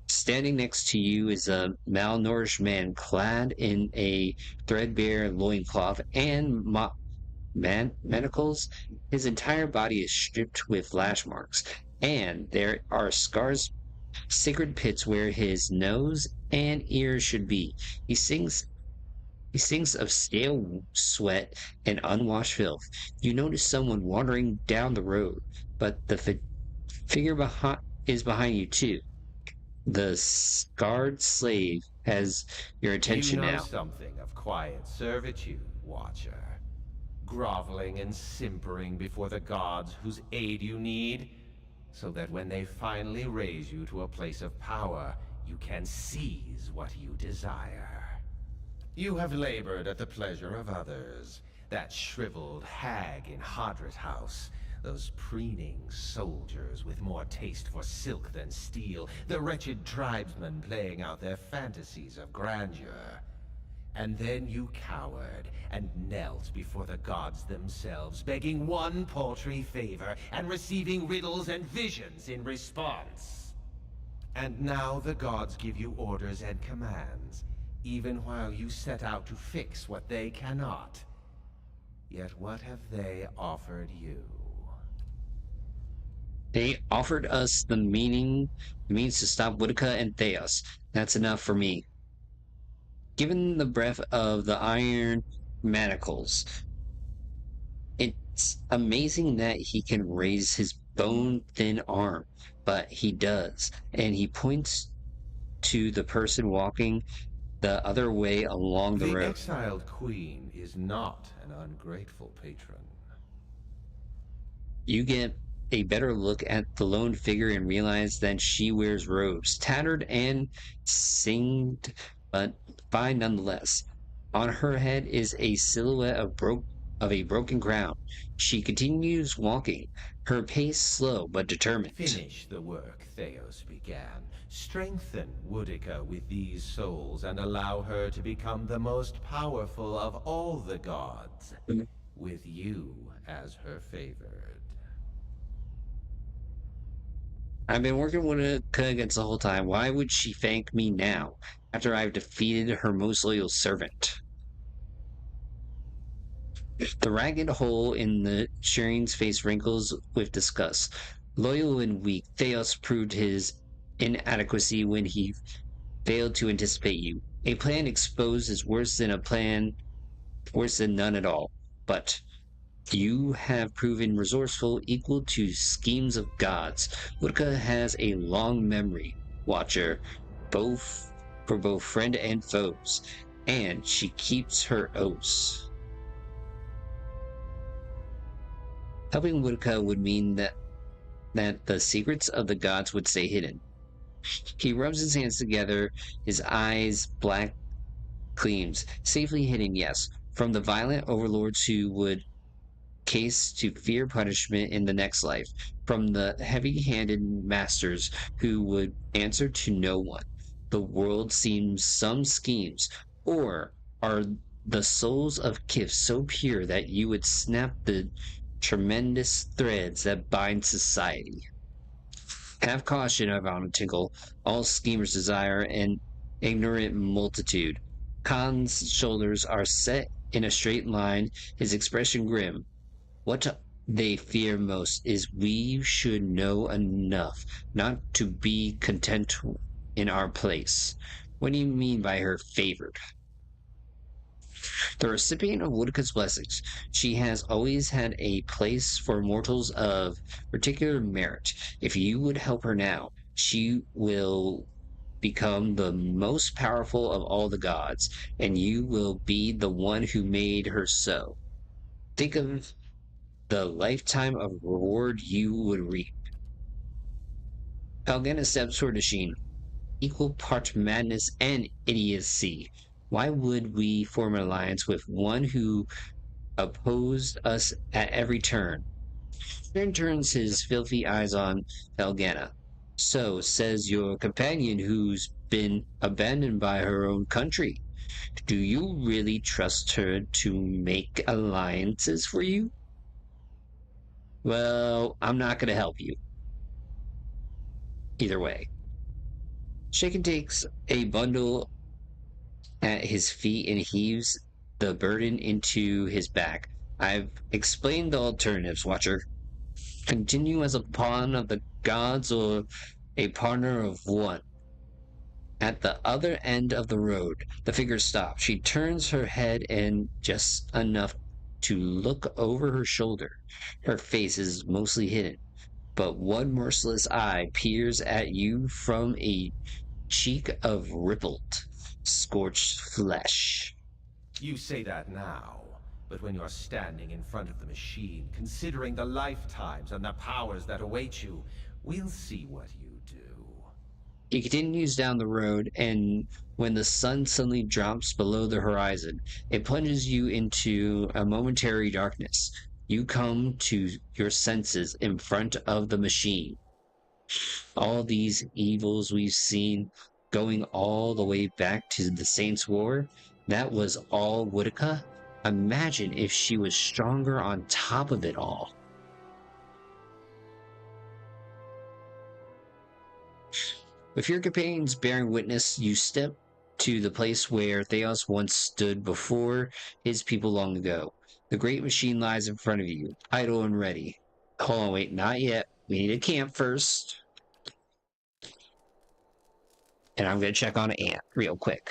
B: Standing next to you is a malnourished man clad in a threadbare loincloth and manacles. His entire body is stripped with lash marks, and there are scars, sacred pits where his nose and ears should be. He sings of stale sweat and unwashed filth. You notice someone wandering down the road, but the figure is behind you too. The scarred slave has your attention
I: now.
B: now.
I: Something of quiet servitude, Watcher. Groveling and simpering before the gods whose aid you need, so that when they finally raise you to a place of power, you can seize what you desire. You have labored at the pleasure of others. That shriveled hag in Hadrit House, those preening soldiers with more taste for silk than steel, the wretched tribesmen playing out their fantasies of grandeur. And then you cowered and knelt before the gods themselves, begging one paltry favor and receiving riddles and visions in response. And now the gods give you orders and commands, even while you set out to fix what they cannot. Yet what have they offered you?
B: They offered us the means to stop Boudica and Theos. That's enough for me. Given the breadth of the iron manacles, it's amazing that he can raise his bone-thin arm, but he does, and he points to the person walking the other way along the
I: The
B: road.
I: exiled queen is not an ungrateful patron.
B: You get a better look at the lone figure and realize that she wears robes, tattered and singed, but fine nonetheless. On her head is a silhouette of a broken crown. She continues walking, her pace slow but determined.
I: Finish the work Theos began. Strengthen Boudica with these souls and allow her to become the most powerful of all the gods, with you as her favored.
B: I've been working with Boudica against the whole time. Why would she thank me now, after I've defeated her most loyal servant? The ragged hole in the Shireen's face wrinkles with disgust. Loyal and weak, Theos proved his inadequacy when he failed to anticipate you. A plan exposed is worse than none at all. But you have proven resourceful, equal to schemes of gods. Boudica has a long memory, Watcher, for both friend and foes, and she keeps her oaths. Helping Boudica would mean that the secrets of the gods would stay hidden. He rubs his hands together, his eyes black gleams. Safely hidden, yes, from the violent overlords who would case to fear punishment in the next life, from the heavy-handed masters who would answer to no one. The world seems some schemes, or are the souls of Kif so pure that you would snap the tremendous threads that bind society? Have caution, Ivana Tinkle. All schemers desire an ignorant multitude. Khan's shoulders are set in a straight line, his expression grim. What they fear most is we should know enough not to be content in our place. What do you mean by her favored? The recipient of Boudica's blessings, she has always had a place for mortals of particular merit. If you would help her now, she will become the most powerful of all the gods, and you will be the one who made her so. Think of the lifetime of reward you would reap. Helgena steps toward Nasheen, equal part madness and idiocy. Why would we form an alliance with one who opposed us at every turn? Stern turns his filthy eyes on Helgena. So says your companion who's been abandoned by her own country. Do you really trust her to make alliances for you? Well, I'm not going to help you. Either way. Shaken takes a bundle at his feet and heaves the burden into his back. I've explained the alternatives, Watcher. Continue as a pawn of the gods or a partner of one. At the other end of the road, the figure stops. She turns her head and just enough to look over her shoulder. Her face is mostly hidden, but one merciless eye peers at you from a cheek of rippled, scorched flesh.
I: You say that now, but when you're standing in front of the machine, considering the lifetimes and the powers that await you, we'll see what you do.
B: He continues down the road, and when the sun suddenly drops below the horizon, it plunges you into a momentary darkness. You come to your senses in front of the machine. All these evils we've seen, going all the way back to the Saints' War, that was all Boudica? Imagine if she was stronger on top of it all. With your companions bearing witness, you step to the place where Theos once stood before his people long ago. The great machine lies in front of you, idle and ready. Hold on, wait, not yet. We need to camp first. And I'm going to check on an ant real quick.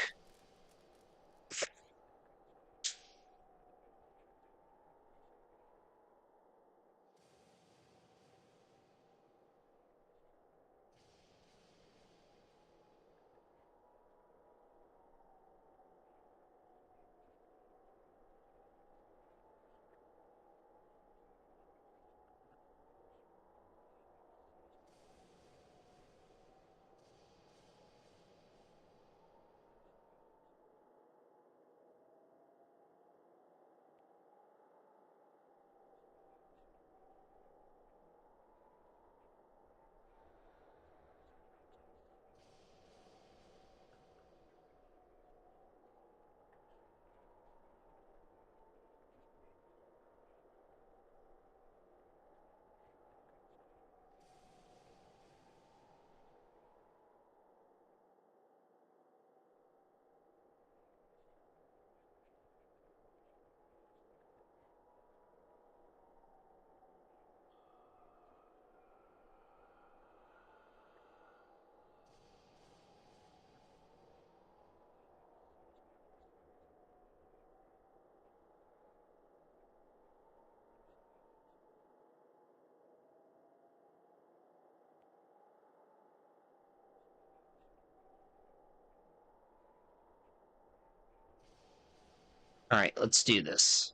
B: All right, let's do this.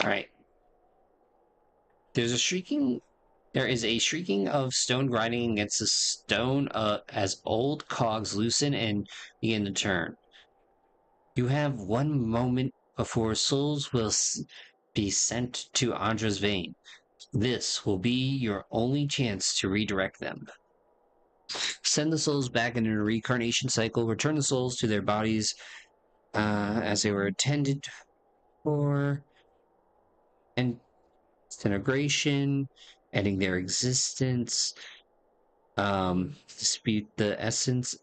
B: All right. There is a shrieking of stone grinding against the stone as old cogs loosen and begin to turn. You have one moment before souls will be sent to Andra's vein. This will be your only chance to redirect them. Send the souls back into the reincarnation cycle. Return the souls to their bodies as they were intended for. And disintegration, ending their existence, dispute the essence.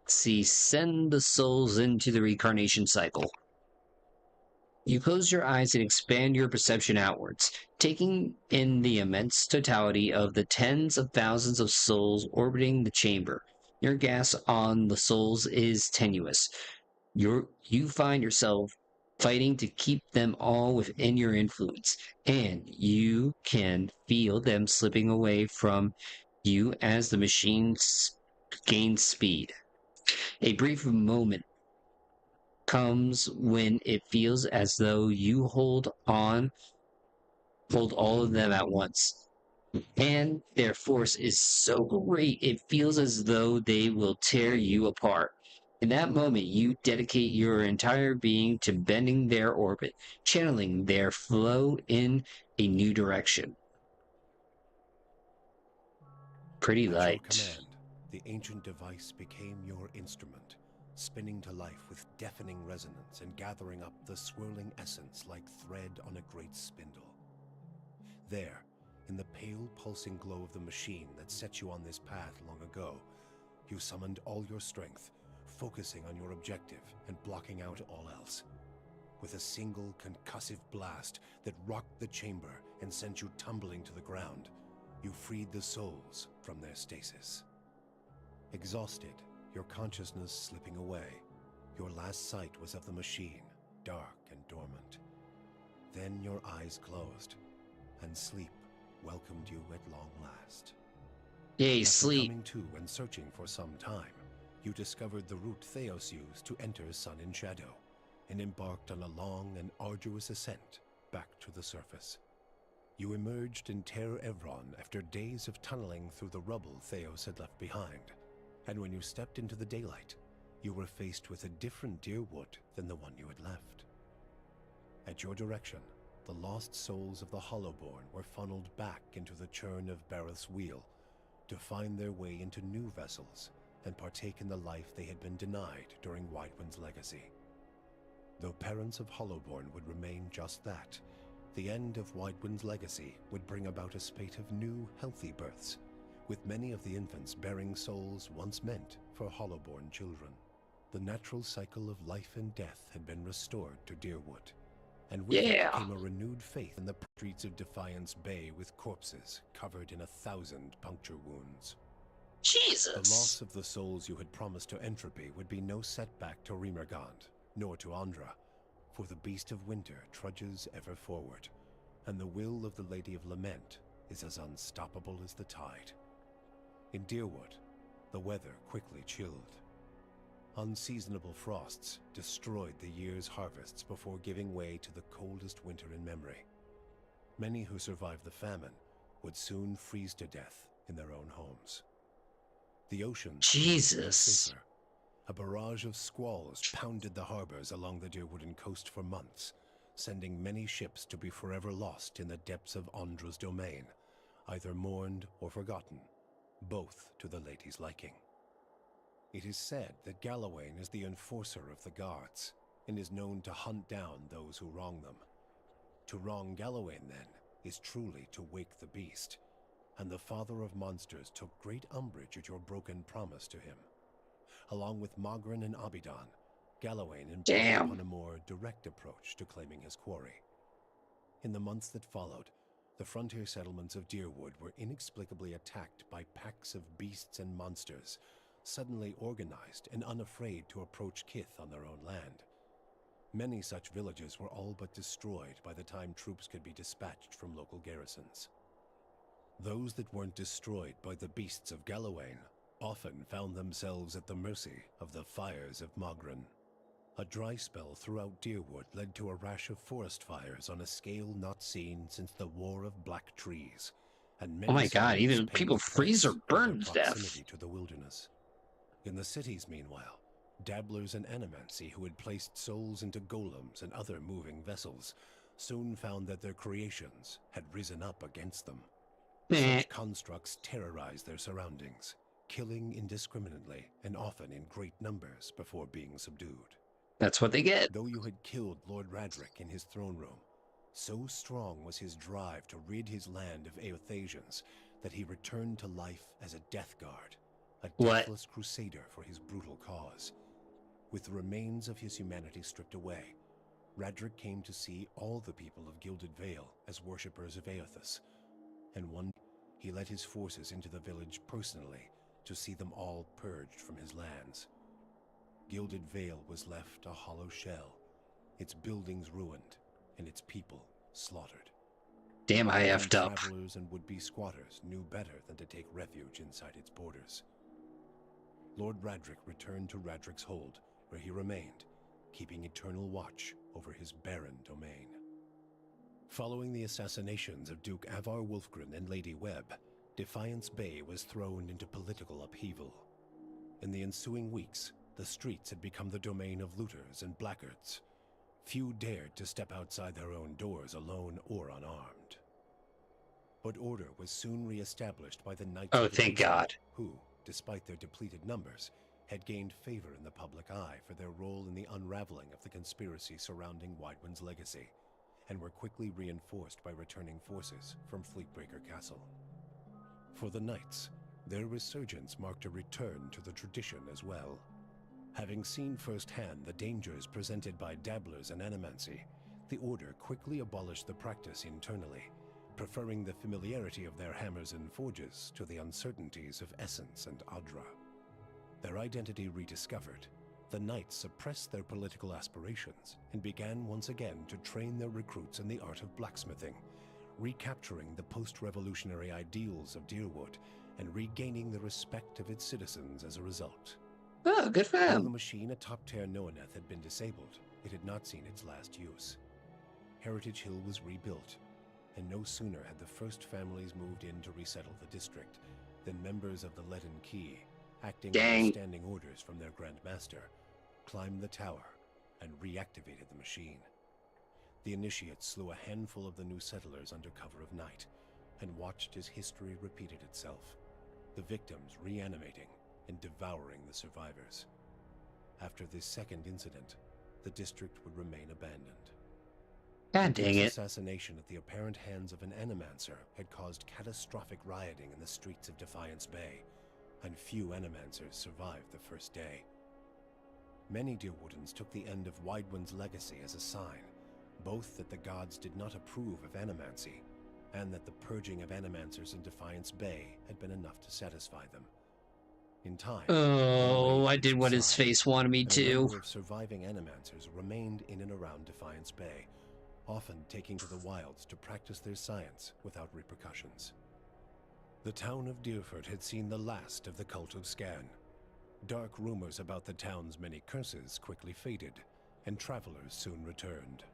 B: See, send the souls into the reincarnation cycle. You close your eyes and expand your perception outwards, taking in the immense totality of the tens of thousands of souls orbiting the chamber. Your grasp on the souls is tenuous. You find yourself fighting to keep them all within your influence, and you can feel them slipping away from you as the machine gains speed. A brief moment comes when it feels as though you hold all of them at once. And their force is so great, it feels as though they will tear you apart. In that moment, you dedicate your entire being to bending their orbit, channeling their flow in a new direction. Pretty light.
D: At your command, the ancient device became your instrument, spinning to life with deafening resonance and gathering up the swirling essence like thread on a great spindle. There, in the pale pulsing glow of the machine that set you on this path long ago, you summoned all your strength, focusing on your objective and blocking out all else. With a single concussive blast that rocked the chamber and sent you tumbling to the ground, you freed the souls from their stasis. Exhausted, your consciousness slipping away, your last sight was of the machine, dark and dormant. Then your eyes closed, and sleep welcomed you at long last.
B: Yay,
D: After
B: sleep.
D: coming to and searching for some time, you discovered the route Theos used to enter Sun and Shadow, and embarked on a long and arduous ascent back to the surface. You emerged in Terra Evron after days of tunneling through the rubble Theos had left behind, and when you stepped into the daylight, you were faced with a different Deerwood than the one you had left. At your direction, the lost souls of the Hollowborn were funneled back into the churn of Bareth's wheel to find their way into new vessels and partake in the life they had been denied during Whitewind's legacy. Though parents of Hollowborn would remain just that, the end of Whitewind's legacy would bring about a spate of new, healthy births, with many of the infants bearing souls once meant for Hollowborn children.
J: The natural cycle of life and death had been restored to Deerwood, and with it came a renewed faith in the streets of Defiance Bay with corpses covered in 1,000 puncture wounds.
B: Jesus!
J: The loss of the souls you had promised to Entropy would be no setback to Remergand, nor to Andra, for the Beast of Winter trudges ever forward, and the will of the Lady of Lament is as unstoppable as the tide. In Deerwood, the weather quickly chilled. Unseasonable frosts destroyed the year's harvests before giving way to the coldest winter in memory. Many who survived the famine would soon freeze to death in their own homes. The oceans
B: Jesus.
J: safer. A barrage of squalls pounded the harbors along the Deerwooden coast for months, sending many ships to be forever lost in the depths of Andra's domain, either mourned or forgotten, both to the lady's liking. It is said that Galawain is the enforcer of the guards, and is known to hunt down those who wrong them. To wrong Galawain, then, is truly to wake the beast, and the Father of Monsters took great umbrage at your broken promise to him. Along with Mogren and Abidan, Galawain embarked upon a more direct approach to claiming his quarry. In the months that followed, the frontier settlements of Deerwood were inexplicably attacked by packs of beasts and monsters, suddenly organized and unafraid to approach Kith on their own land. Many such villages were all but destroyed by the time troops could be dispatched from local garrisons. Those that weren't destroyed by the beasts of Galawain often found themselves at the mercy of the fires of Mogren. A dry spell throughout Deerwood led to a rash of forest fires on a scale not seen since the War of Black Trees, and many
B: even
J: paid
B: people
J: the
B: freeze or
J: price
B: burn
J: for
B: to
J: their
B: death.
J: proximity to the wilderness. In the cities, meanwhile, dabblers in animancy who had placed souls into golems and other moving vessels soon found that their creations had risen up against them. Such constructs terrorized their surroundings, killing indiscriminately and often in great numbers before being subdued.
B: That's what they get.
J: Though you had killed Lord Radric in his throne room, so strong was his drive to rid his land of Eothasians that he returned to life as a death guard, a deathless crusader for his brutal cause. With the remains of his humanity stripped away, Radric came to see all the people of Gilded Vale as worshippers of Eothas, and one day he led his forces into the village personally to see them all purged from his lands. Gilded Vale was left a hollow shell, its buildings ruined, and its people slaughtered.
B: Damn, I effed up.
J: Travelers and would-be squatters knew better than to take refuge inside its borders. Lord Radric returned to Radric's Hold, where he remained, keeping eternal watch over his barren domain. Following the assassinations of Duke Avar Wolfgren and Lady Webb, Defiance Bay was thrown into political upheaval. In the ensuing weeks, the streets had become the domain of looters and blackguards. Few dared to step outside their own doors alone or unarmed. But order was soon re-established by the Knights of the
B: thank God.
J: who, despite their depleted numbers, had gained favor in the public eye for their role in the unraveling of the conspiracy surrounding Widewind's legacy, and were quickly reinforced by returning forces from Fleetbreaker Castle. For the Knights, their resurgence marked a return to the tradition as well. Having seen firsthand the dangers presented by dabblers in animancy, the Order quickly abolished the practice internally, preferring the familiarity of their hammers and forges to the uncertainties of Essence and Adra. Their identity rediscovered, the Knights suppressed their political aspirations and began once again to train their recruits in the art of blacksmithing, recapturing the post-revolutionary ideals of Deerwood and regaining the respect of its citizens as a result.
B: Oh, good for
J: Though the
B: them.
J: machine atop Ter Noaneth had been disabled, it had not seen its last use. Heritage Hill was rebuilt, and no sooner had the first families moved in to resettle the district than members of the Leaden Key, acting under standing orders from their Grand Master, climbed the tower and reactivated the machine. The initiates slew a handful of the new settlers under cover of night and watched as history repeated itself, the victims reanimating and devouring the survivors. After this second incident, the district would remain abandoned.
B: God dang it.
J: Assassination at the apparent hands of an animancer had caused catastrophic rioting in the streets of Defiance Bay, and few animancers survived the first day. Many Deerwoodans took the end of Widewind's legacy as a sign, both that the gods did not approve of animancy, and that the purging of animancers in Defiance Bay had been enough to satisfy them. In time,
B: Oh, I
J: they
B: did what his
J: subsided,
B: face wanted me
J: and a
B: to.
J: number of surviving animancers remained in and around Defiance Bay, often taking to the wilds to practice their science without repercussions. The town of Deerford had seen the last of the cult of Scan. Dark rumors about the town's many curses quickly faded, and travelers soon returned.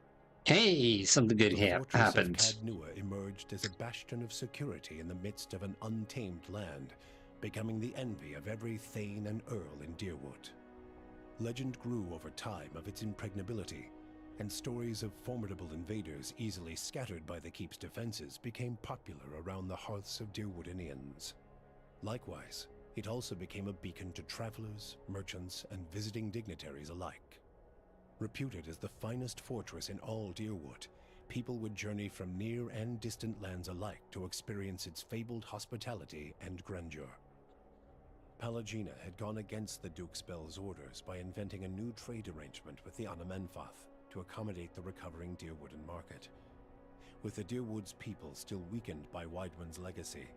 B: Hey, something good
J: The fortress
B: happened.
J: of Cadnua emerged as a bastion of security in the midst of an untamed land, becoming the envy of every thane and earl in Deerwood. Legend grew over time of its impregnability, and stories of formidable invaders easily scattered by the keep's defenses became popular around the hearths of Deerwoodinians. Likewise, it also became a beacon to travelers, merchants, and visiting dignitaries alike. Reputed as the finest fortress in all Deerwood, people would journey from near and distant lands alike to experience its fabled hospitality and grandeur. Palagina had gone against the Duke's Bell's orders by inventing a new trade arrangement with the Anamenfath to accommodate the recovering Deerwooden market. With the Deerwood's people still weakened by Widewind's legacy,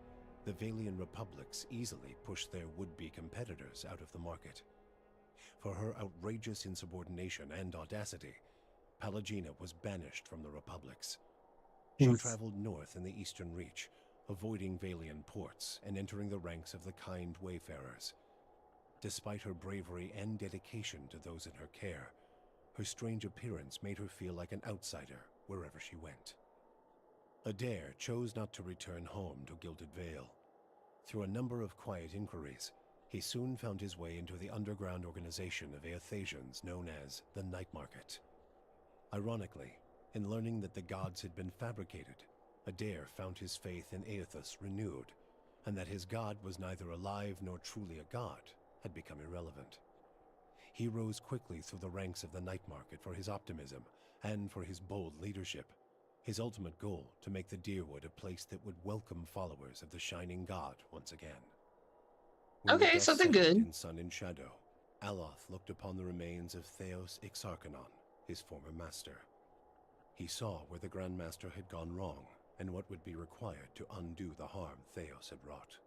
J: the Valian republics easily pushed their would-be competitors out of the market. For her outrageous insubordination and audacity, Palagina was banished from the republics. She traveled north in the Eastern Reach, avoiding Valian ports and entering the ranks of the kind wayfarers. Despite her bravery and dedication to those in her care, her strange appearance made her feel like an outsider wherever she went. Adair chose not to return home to Gilded Vale. Through a number of quiet inquiries, he soon found his way into the underground organization of Aethasians known as the Night Market. Ironically, in learning that the gods had been fabricated, Adair found his faith in Aethus renewed, and that his god was neither alive nor truly a god had become irrelevant. He rose quickly through the ranks of the Night Market for his optimism and for his bold leadership, his ultimate goal to make the Deerwood a place that would welcome followers of the Shining God once again. When the
B: Okay,
J: dust
B: something
J: settled
B: good.
J: in Sun and Shadow, Aloth looked upon the remains of Theos Ixarchanon, his former master. He saw where the Grandmaster had gone wrong and what would be required to undo the harm Theos had wrought.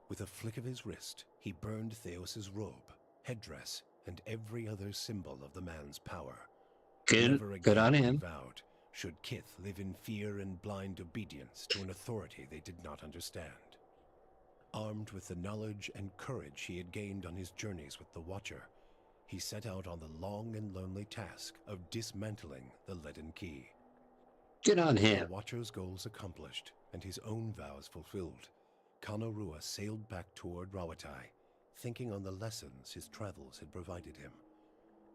J: With a flick of his wrist, he burned Theos's robe, headdress, and every other symbol of the man's power. Never
B: Good on
J: again, he
B: him.
J: vowed, should Kith live in fear and blind obedience to an authority they did not understand. Armed with the knowledge and courage he had gained on his journeys with the Watcher, he set out on the long and lonely task of dismantling the Leaden Key.
B: Good on
J: With
B: him.
J: the Watcher's goals accomplished and his own vows fulfilled, Kanarua sailed back toward Rawatai, thinking on the lessons his travels had provided him.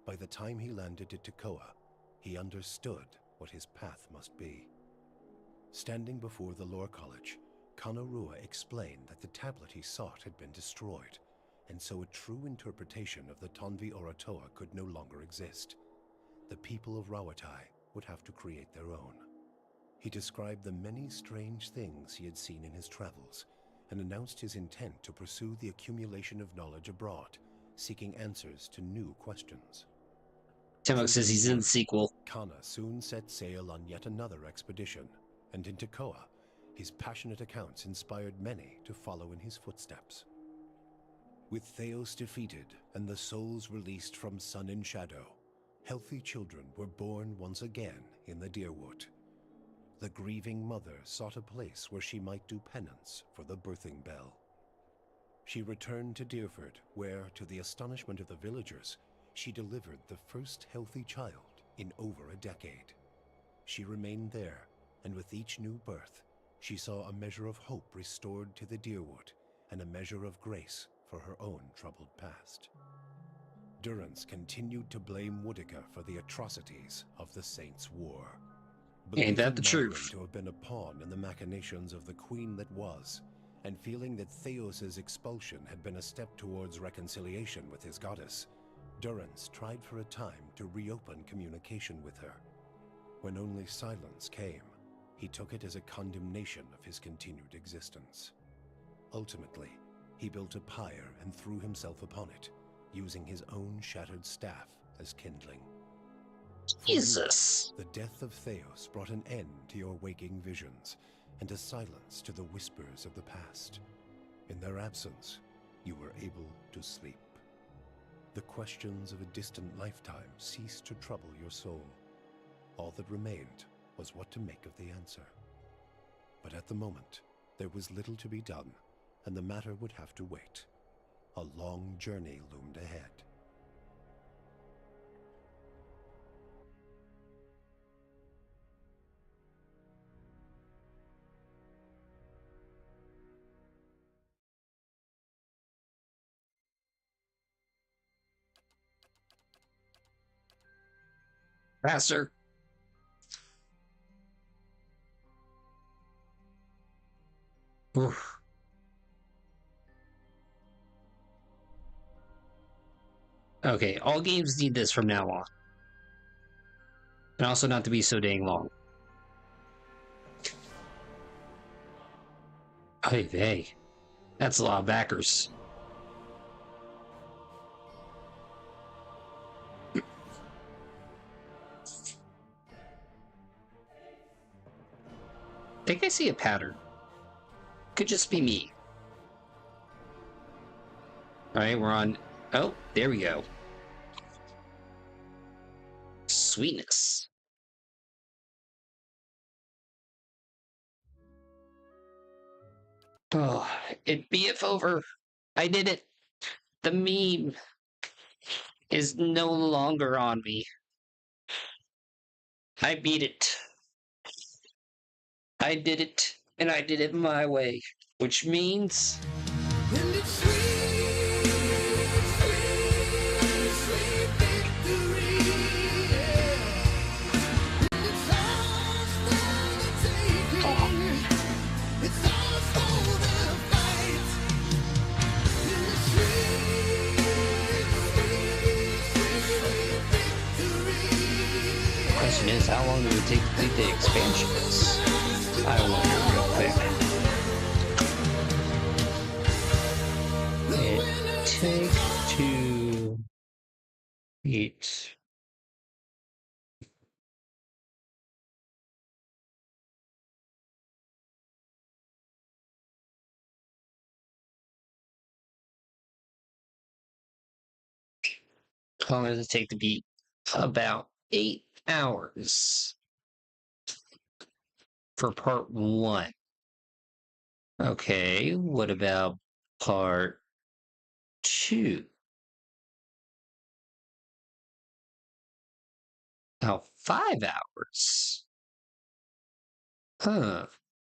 J: By the time he landed at Tekoa, he understood what his path must be. Standing before the Lore College, Kanarua explained that the tablet he sought had been destroyed, and so a true interpretation of the Tonvi Oratoa could no longer exist. The people of Rawatai would have to create their own. He described the many strange things he had seen in his travels, and announced his intent to pursue the accumulation of knowledge abroad, seeking answers to new questions.
B: Timok says he's in the sequel.
J: Kana soon set sail on yet another expedition, and in Tekoa, his passionate accounts inspired many to follow in his footsteps. With Theos defeated and the souls released from Sun and Shadow, healthy children were born once again in the Deerwood. The grieving mother sought a place where she might do penance for the birthing bell. She returned to Deerford, where, to the astonishment of the villagers, she delivered the first healthy child in over a decade. She remained there, and with each new birth, she saw a measure of hope restored to the Deerwood, and a measure of grace for her own troubled past. Durrance continued to blame Woodica for the atrocities of the Saints' War.
B: Ain't that the
J: Believing
B: truth?
J: Magnan to have been a pawn in the machinations of the Queen that was, and feeling that Theos's expulsion had been a step towards reconciliation with his goddess, Durrance tried for a time to reopen communication with her. When only silence came, he took it as a condemnation of his continued existence. Ultimately, he built a pyre and threw himself upon it, using his own shattered staff as kindling. For
B: Jesus.
J: you, the death of Theos brought an end to your waking visions, and a silence to the whispers of the past. In their absence, you were able to sleep. The questions of a distant lifetime ceased to trouble your soul. All that remained was what to make of the answer. But at the moment, there was little to be done, and the matter would have to wait. A long journey loomed ahead.
B: Faster. Oof. Okay, all games need this from now on. And also not to be so dang long. Hey, that's a lot of backers. I think I see a pattern. Could just be me. Alright, we're on... Oh, there we go. Sweetness. Oh, it BF over. I did it. The meme is no longer on me. I beat it. I did it, and I did it my way, which means... Question is, how long does it take to complete the expansions? I wonder real quick. It takes to eat. How long does it take to beat? About 8 hours for part 1. Okay, what about part 2? Oh, 5 hours. Huh.